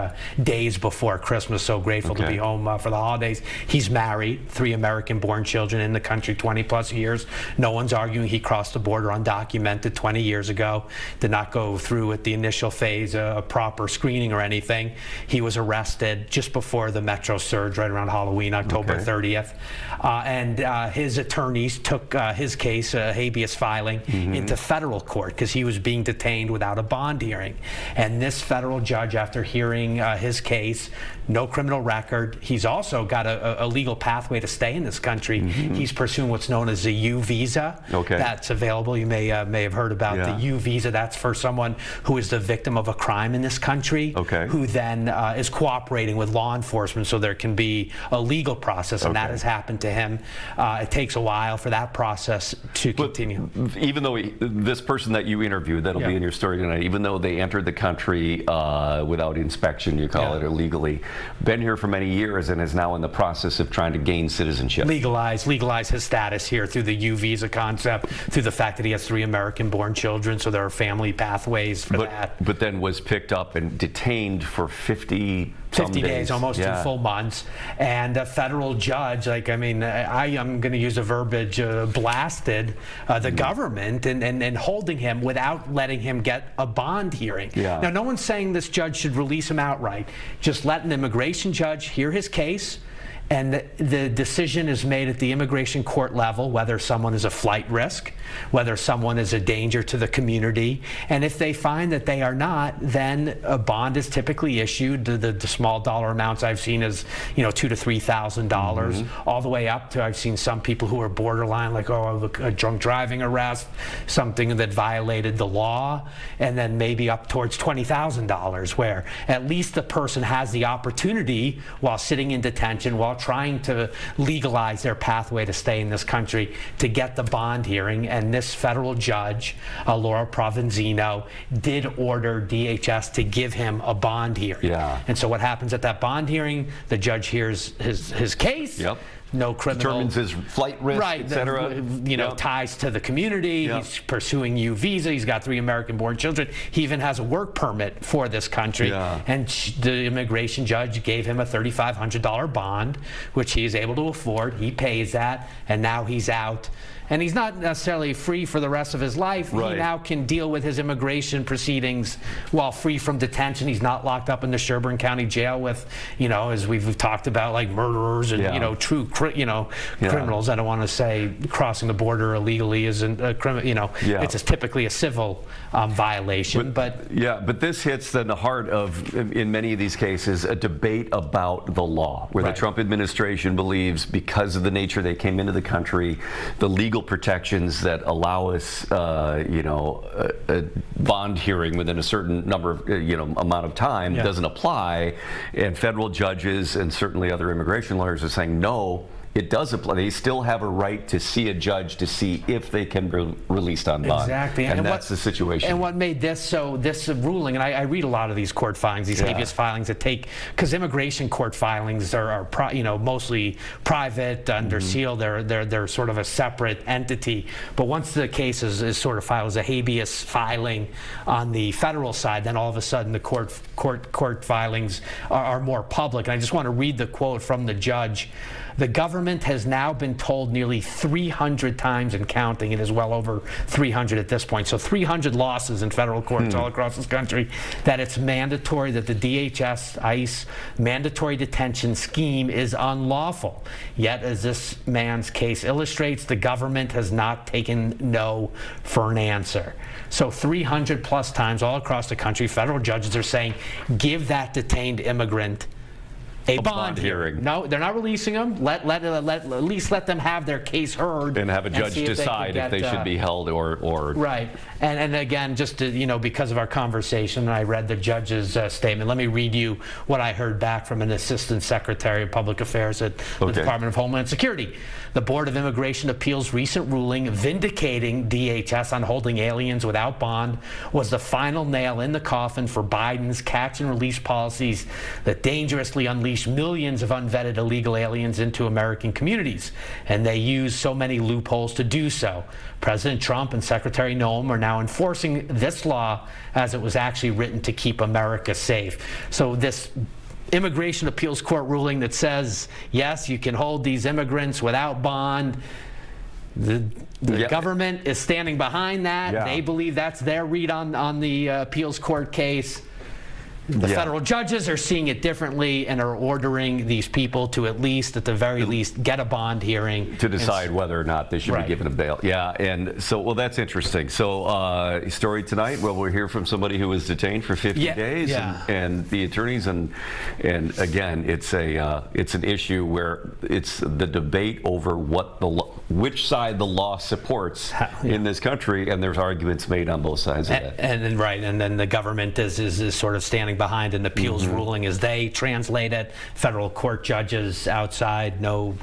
Speaker 19: days before Christmas, so grateful to be home for the holidays. He's married, 3 American-born children in the country, 20-plus years. No one's arguing he crossed the border undocumented 20 years ago, did not go through at the initial phase a proper screening or anything. He was arrested just before the Metro Surge, right around Halloween, October 30th. And his attorneys took his case, habeas filing, into federal court because he was being detained without a bond hearing. And this federal judge, after hearing his case, no criminal record, he's also got a legal pathway to stay in this country. He's pursuing what's known as a U visa. That's available. You may have heard about the U visa. That's for someone who is the victim of a crime in this country, who then is cooperating with law enforcement so there can be a legal process, and that has happened to him. It takes a while for that process to continue.
Speaker 2: Even though this person that you interviewed, that'll be in your story tonight, even though they entered the country without inspection, you call it, illegally, been here for many years and is now in the process of trying to gain citizenship.
Speaker 19: Legalize his status here through the U visa concept, through the fact that he has 3 American-born children, so there are family pathways for that.
Speaker 2: But then was picked up and detained for 50
Speaker 19: days, almost 2 full months. And a federal judge, I am going to use a verbiage, blasted the government and holding him without letting him get a bond hearing. Now, no one's saying this judge should release him outright. Just let an immigration judge hear his case and the decision is made at the immigration court level, whether someone is a flight risk, whether someone is a danger to the community. And if they find that they are not, then a bond is typically issued. The small dollar amounts I've seen is, $2,000 to $3,000, all the way up to, I've seen some people who are borderline, like, a drunk driving arrest, something that violated the law, and then maybe up towards $20,000, where at least the person has the opportunity, while sitting in detention, while trying to legalize their pathway to stay in this country, to get the bond hearing. And this federal judge, Laura Provenzino, did order DHS to give him a bond hearing.
Speaker 2: Yeah.
Speaker 19: And so what happens at that bond hearing? The judge hears his case.
Speaker 2: Yep.
Speaker 19: No criminal.
Speaker 2: Determines his flight risk,
Speaker 19: right,
Speaker 2: etc.
Speaker 19: Ties to the community. He's pursuing U visa. He's got 3 American-born children. He even has a work permit for this country. And the immigration judge gave him a $3,500 bond, which he is able to afford. He pays that, and now he's out. And he's not necessarily free for the rest of his life. He now can deal with his immigration proceedings while free from detention. He's not locked up in the Sherburne County Jail with, as we've talked about, like murderers and true criminals. I don't want to say crossing the border illegally isn't a criminal. It's typically a civil violation. But
Speaker 2: this hits then the heart of, in many of these cases, a debate about the law, where the Trump administration believes, because of the nature they came into the country, the legal protections that allow us, a bond hearing within a certain number of, amount of time doesn't apply, and federal judges and certainly other immigration lawyers are saying no. It does apply. They still have a right to see a judge to see if they can be released on bond.
Speaker 19: Exactly.
Speaker 2: And that's the situation.
Speaker 19: And what made this ruling, and I read a lot of these court filings, these habeas filings that take, because immigration court filings are mostly private, under seal. They're sort of a separate entity. But once the case is sort of filed as a habeas filing on the federal side, then all of a sudden the court filings are more public. And I just want to read the quote from the judge. The government has now been told nearly 300 times and counting, it is well over 300 at this point, so 300 losses in federal courts all across this country, that it's mandatory, that the DHS ICE mandatory detention scheme is unlawful. Yet, as this man's case illustrates, the government has not taken no for an answer. So 300 plus times all across the country, federal judges are saying, give that detained immigrant a bond hearing. No, they're not releasing them. At least let them have their case heard
Speaker 2: and have a judge decide if they should be held or
Speaker 19: right. And again, just to, because of our conversation, I read the judge's statement. Let me read you what I heard back from an assistant secretary of public affairs at the Department of Homeland Security. The Board of Immigration Appeals' recent ruling vindicating DHS on holding aliens without bond was the final nail in the coffin for Biden's catch and release policies that dangerously unleash millions of unvetted illegal aliens into American communities, and they use so many loopholes to do so. President Trump and Secretary Noem are now enforcing this law as it was actually written to keep America safe. So this Immigration Appeals Court ruling that says, yes, you can hold these immigrants without bond, the government is standing behind that. They believe that's their read on the appeals court case. The federal judges are seeing it differently and are ordering these people to at the very least, get a bond hearing.
Speaker 2: To decide whether or not they should be given a bail. And so, that's interesting. So, story tonight, we'll hear from somebody who was detained for 50 days and the attorneys. And again, it's an issue where it's the debate over which side the law supports in this country, and there's arguments made on both sides of that.
Speaker 19: And then the government is sort of standing behind an appeals ruling as they translate it. Federal court judges outside, no,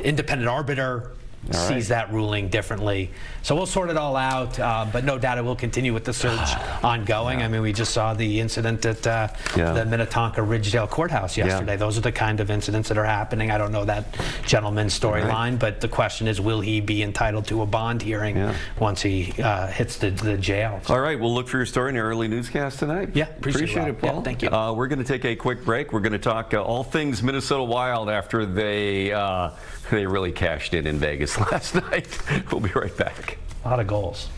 Speaker 19: independent arbiter sees that ruling differently. So we'll sort it all out, but no doubt it will continue with the search ongoing. I mean, we just saw the incident at the Minnetonka Ridgedale Courthouse yesterday. Those are the kind of incidents that are happening. I don't know that gentleman's storyline, but the question is, will he be entitled to a bond hearing once he hits the jail?
Speaker 2: All right, we'll look for your story in your early newscast tonight. Appreciate it, Paul.
Speaker 19: Yeah, thank you.
Speaker 2: We're going to take a quick break. We're going to talk all things Minnesota Wild after they really cashed in Vegas last night. We'll be right back.
Speaker 19: A lot of goals.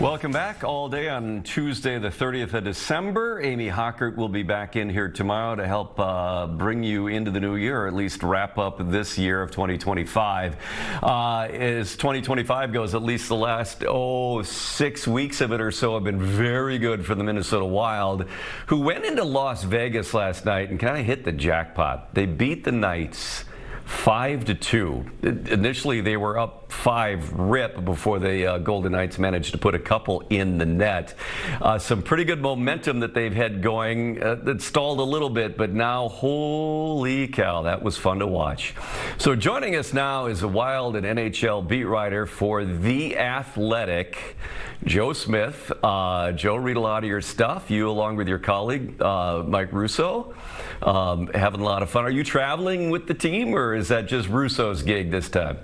Speaker 2: Welcome back. All day on Tuesday, the 30th of December. Amy Hockert will be back in here tomorrow to help bring you into the new year, or at least wrap up this year of 2025. As 2025 goes, at least the last 6 weeks of it or so have been very good for the Minnesota Wild, who went into Las Vegas last night and kind of hit the jackpot. They beat the Knights 5-2. Initially, they were up 5 rip before the Golden Knights managed to put a couple in the net. Some pretty good momentum that they've had going. That stalled a little bit, but now, holy cow, that was fun to watch. So joining us now is a Wild and NHL beat writer for The Athletic, Joe Smith. Joe, read a lot of your stuff. You, along with your colleague, Mike Russo, having a lot of fun. Are you traveling with the team, or is that just Russo's gig this time?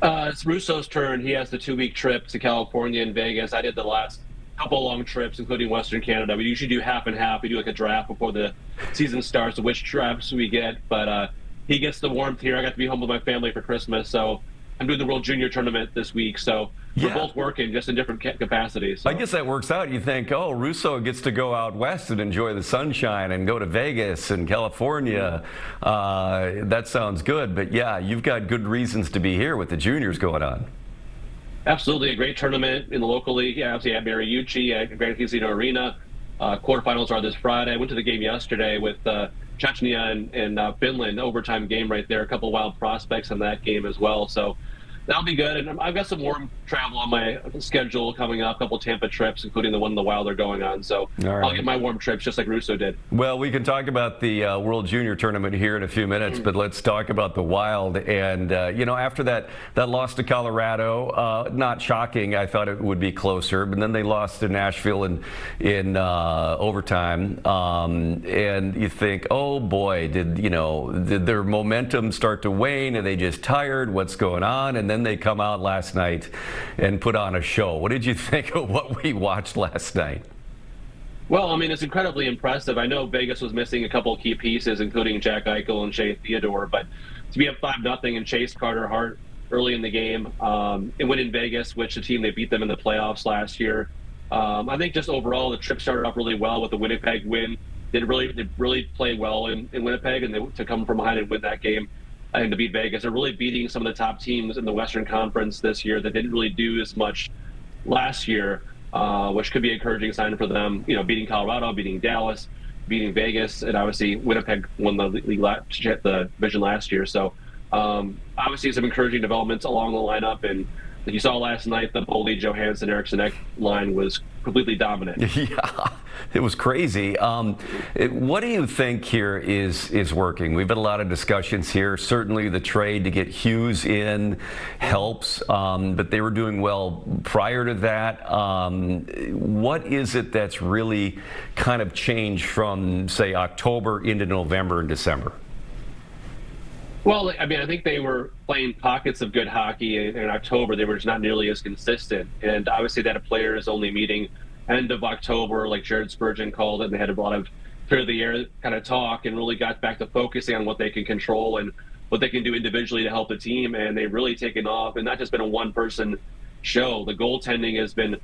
Speaker 18: It's Russo's turn. He has the 2-week trip to California and Vegas. I did the last couple long trips, including Western Canada. We usually do half and half. We do like a draft before the season starts of which trips we get. But he gets the warmth here. I got to be home with my family for Christmas. So I'm doing the World Junior Tournament this week. So we're both working, just in different capacities. So.
Speaker 2: I guess that works out. You think, oh, Russo gets to go out west and enjoy the sunshine and go to Vegas and California. That sounds good. But yeah, you've got good reasons to be here with the juniors going on.
Speaker 18: Absolutely. A great tournament in the local league. Yeah, obviously at Mariucci at Grand Casino Arena. Quarterfinals are this Friday. I went to the game yesterday with Chechnya and Finland. Overtime game right there. A couple of Wild prospects in that game as well. So that'll be good. And I've got some warm travel on my schedule coming up, a couple Tampa trips, including the one the Wild are going on. So I'll get my warm trips just like Russo did.
Speaker 2: Well, we can talk about the World Junior Tournament here in a few minutes, but let's talk about the Wild. And, after that loss to Colorado, not shocking. I thought it would be closer. But then they lost to Nashville in overtime. And you think, oh, boy, did their momentum start to wane? Are they just tired? What's going on? And then they come out last night and put on a show. What did you think of what we watched last night?
Speaker 18: Well, I mean, it's incredibly impressive. I know Vegas was missing a couple of key pieces, including Jack Eichel and Shea Theodore, but to be up 5-0 and chase Carter Hart early in the game and win in Vegas, which the team, they beat them in the playoffs last year. I think just overall, the trip started off really well with the Winnipeg win. They really played well in Winnipeg, and to come from behind and win that game and to beat Vegas. They're really beating some of the top teams in the Western Conference this year that didn't really do as much last year, which could be an encouraging sign for them. Beating Colorado, beating Dallas, beating Vegas, and obviously Winnipeg won the division last year. So obviously some encouraging developments along the lineup. And like you saw last night, the Boldy, Johansson, Eriksson line was completely dominant.
Speaker 2: Yeah, it was crazy. What do you think here is working? We've had a lot of discussions here. Certainly the trade to get Hughes in helps, but they were doing well prior to that. What is it that's really kind of changed from, say, October into November and December?
Speaker 18: Well, I mean, I think they were playing pockets of good hockey in October. They were just not nearly as consistent. And obviously that a player is only meeting end of October, like Jared Spurgeon called it, and they had a lot of clear the air kind of talk and really got back to focusing on what they can control and what they can do individually to help the team. And they've really taken off, and not just been a one-person show. The goaltending has been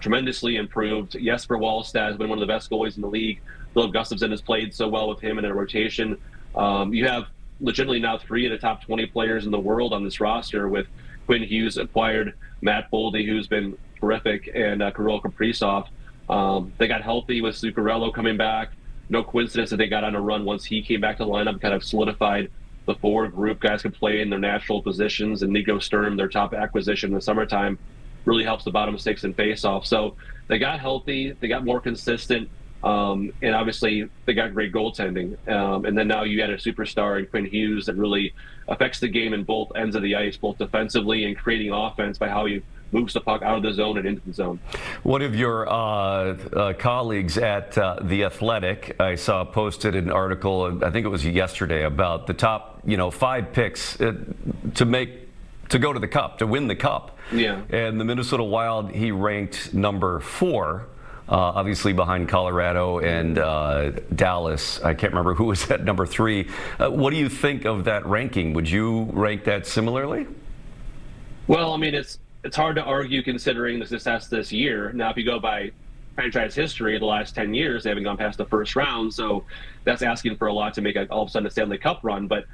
Speaker 18: tremendously improved. Jesper Wallstad has been one of the best goalies in the league. Philip Gustafsson has played so well with him in a rotation. You have legitimately now 3 of the top 20 players in the world on this roster, with Quinn Hughes acquired Matt Boldy, who's been terrific, and Kirill Kaprizov. They got healthy with Zuccarello coming back. No coincidence that they got on a run once he came back to the lineup, kind of solidified the forward group. Guys could play in their natural positions, and Nico Sturm, their top acquisition in the summertime, really helps the bottom 6 in faceoff. So they got healthy, they got more consistent. And obviously they got great goaltending. And then now you add a superstar in Quinn Hughes that really affects the game in both ends of the ice, both defensively and creating offense by how he moves the puck out of the zone and into the zone.
Speaker 2: One of your colleagues at The Athletic, I saw posted an article, I think it was yesterday, about the top 5 picks to go to the Cup, to win the Cup.
Speaker 18: Yeah.
Speaker 2: And the Minnesota Wild, he ranked number 4. Obviously behind Colorado and Dallas. I can't remember who was at number 3. What do you think of that ranking? Would you rank that similarly?
Speaker 18: Well, I mean, it's it's hard to argue considering the success this year. Now, if you go by franchise history, the last 10 years, they haven't gone past the first round. So that's asking for a lot to make all of a sudden a Stanley Cup run. But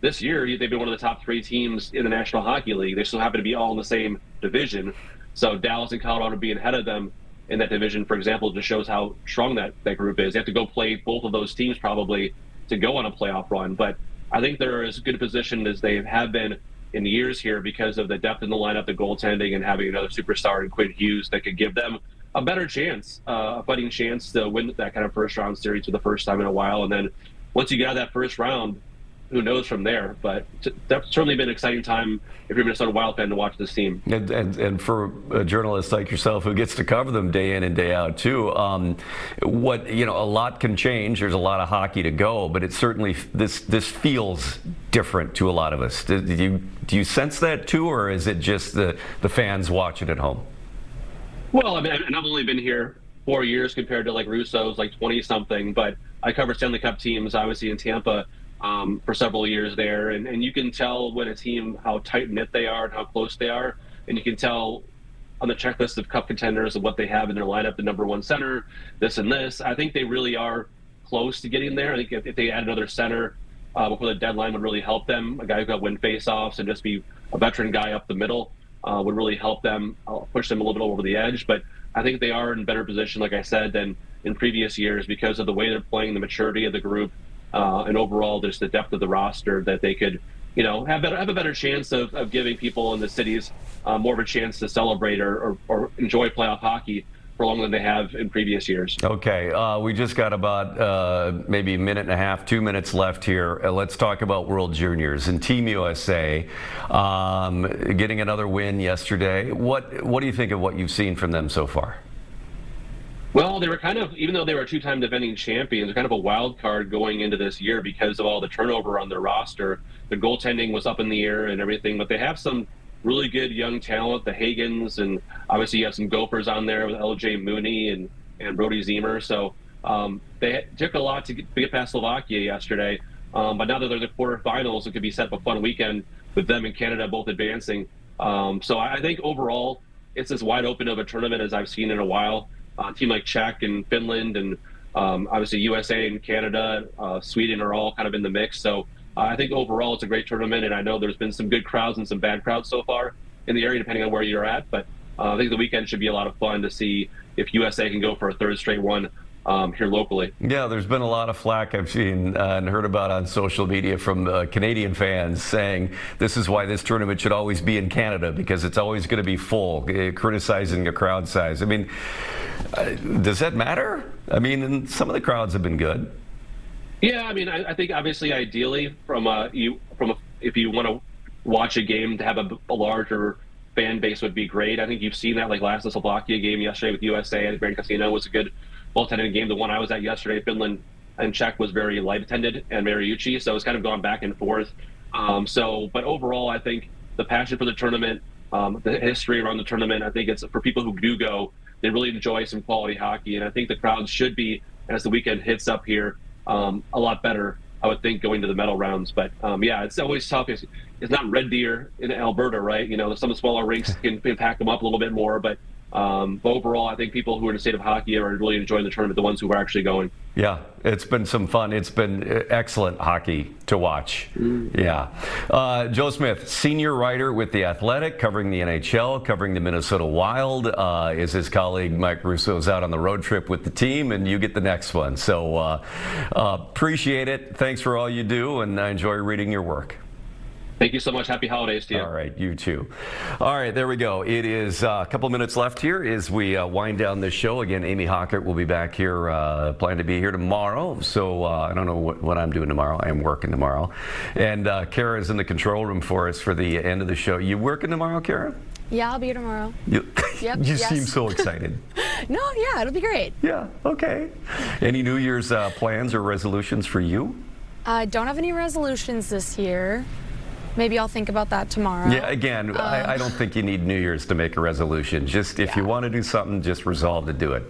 Speaker 18: this year, they've been one of the top 3 teams in the National Hockey League. They still happen to be all in the same division. So Dallas and Colorado being ahead of them in that division, for example, just shows how strong that group is. They have to go play both of those teams probably to go on a playoff run. But I think they're as good a position as they have been in years here because of the depth in the lineup, the goaltending, and having another superstar in Quinn Hughes that could give them a better chance, a fighting chance to win that kind of first round series for the first time in a while. And then once you get out of that first round, who knows from there? But that's certainly been an exciting time if you're a Minnesota Wild fan to watch this team.
Speaker 2: And for a journalist like yourself who gets to cover them day in and day out too, a lot can change. There's a lot of hockey to go, but it certainly this feels different to a lot of us. Do you sense that too, or is it just the fans watching at home?
Speaker 18: Well, I mean, and I've only been here 4 years compared to like Russo's like 20 something, but I covered Stanley Cup teams obviously in Tampa for several years there, and you can tell when a team how tight knit they are and how close they are, and you can tell on the checklist of cup contenders of what they have in their lineup, the number 1 center, this and this. I think they really are close to getting there. I think if they add another center before the deadline would really help them. A guy who could win faceoffs and just be a veteran guy up the middle would really help them, push them a little bit over the edge. But I think they are in better position, like I said, than in previous years because of the way they're playing, the maturity of the group, and overall just the depth of the roster that they could, have a better chance of giving people in the cities more of a chance to celebrate or enjoy playoff hockey for longer than they have in previous years.
Speaker 2: Okay, we just got about maybe a minute and a half, 2 minutes left here. Let's talk about World Juniors and Team USA getting another win yesterday. What do you think of what you've seen from them so far?
Speaker 18: Well, they were kind of, even though they were 2-time defending champions, they're kind of a wild card going into this year because of all the turnover on their roster. The goaltending was up in the air and everything, but they have some really good young talent, the Hagans, and obviously you have some Gophers on there with L.J. Mooney and Brody Ziemer. So they took a lot to get past Slovakia yesterday, but now that they're in the quarterfinals, it could be set up a fun weekend with them and Canada both advancing. So I think overall, it's as wide open of a tournament as I've seen in a while. A team like Czech and Finland and obviously USA and Canada, Sweden are all kind of in the mix. So I think overall it's a great tournament, and I know there's been some good crowds and some bad crowds so far in the area, depending on where you're at. But I think the weekend should be a lot of fun to see if USA can go for a 3rd straight one here locally.
Speaker 2: Yeah, there's been a lot of flack I've seen and heard about on social media from Canadian fans saying this is why this tournament should always be in Canada because it's always going to be full, criticizing the crowd size. I mean, does that matter? I mean, some of the crowds have been good.
Speaker 18: Yeah, I mean, I think obviously ideally if you want to watch a game to have a larger fan base would be great. I think you've seen that like the Slovakia game yesterday with USA at the Grand Casino was a good well-attended game. The one I was at yesterday, Finland and Czech, was very light attended and Mariucci, so it's kind of gone back and forth. But overall, I think the passion for the tournament, the history around the tournament, I think it's for people who do go, they really enjoy some quality hockey, and I think the crowds should be, as the weekend hits up here, a lot better, I would think, going to the medal rounds. But yeah, it's always tough. It's not Red Deer in Alberta, right? Some of the smaller rinks can pack them up a little bit more, but overall, I think people who are in the state of hockey are really enjoying the tournament, the ones who are actually going.
Speaker 2: Yeah, it's been some fun. It's been excellent hockey to watch. Yeah. Joe Smith, senior writer with The Athletic, covering the NHL, covering the Minnesota Wild. Is his colleague Mike Russo's out on the road trip with the team, and you get the next one. So appreciate it. Thanks for all you do, and I enjoy reading your work.
Speaker 18: Thank you so much. Happy holidays to you.
Speaker 2: All right, you too. All right, there we go. It is a couple minutes left here as we wind down this show. Again, Amy Hockert will be back here, plan to be here tomorrow. So I don't know what I'm doing tomorrow. I am working tomorrow. And Kara is in the control room for us for the end of the show. You working tomorrow, Kara?
Speaker 20: Yeah, I'll be here tomorrow.
Speaker 2: You
Speaker 20: Yes.
Speaker 2: seem so excited.
Speaker 20: No, yeah, it'll be great.
Speaker 2: Yeah, okay. Any New Year's plans or resolutions for you?
Speaker 20: Don't have any resolutions this year. Maybe I'll think about that tomorrow.
Speaker 2: Yeah, again, I don't think you need New Year's to make a resolution. Just if you want to do something, just resolve to do it.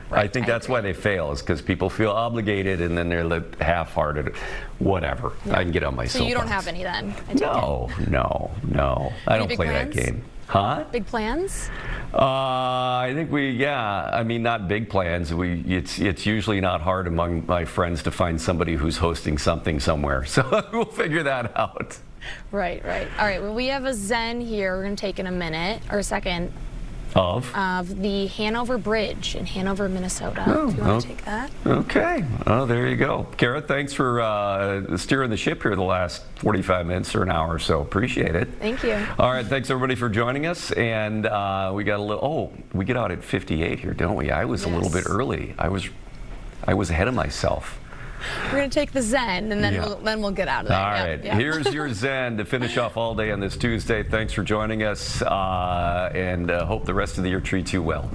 Speaker 2: Right. I think that's why they fail, is because people feel obligated and then they're half-hearted. Whatever. Yeah. I can get on my soapbox.
Speaker 20: So you don't have any then?
Speaker 2: No. I don't play that game. Huh?
Speaker 20: Big plans?
Speaker 2: I think I mean, not big plans. It's usually not hard among my friends to find somebody who's hosting something somewhere. So we'll figure that out.
Speaker 20: Right. All right, well, we have a Zen here. We're going to take in a minute or a second.
Speaker 2: Of
Speaker 20: the Hanover Bridge in Hanover, Minnesota.
Speaker 2: Oh,
Speaker 20: if you want to take that.
Speaker 2: Okay. Oh, there you go. Kara, thanks for steering the ship here the last 45 minutes or an hour or so. Appreciate it.
Speaker 20: Thank you.
Speaker 2: All right. Thanks, everybody, for joining us. And we got a little, we get out at 58 here, don't we? I was a little bit early. I was ahead of myself.
Speaker 20: We're going to take the Zen, and then we'll get out of there.
Speaker 2: All right. Here's your Zen to finish off all day on this Tuesday. Thanks for joining us, and hope the rest of the year treats you well.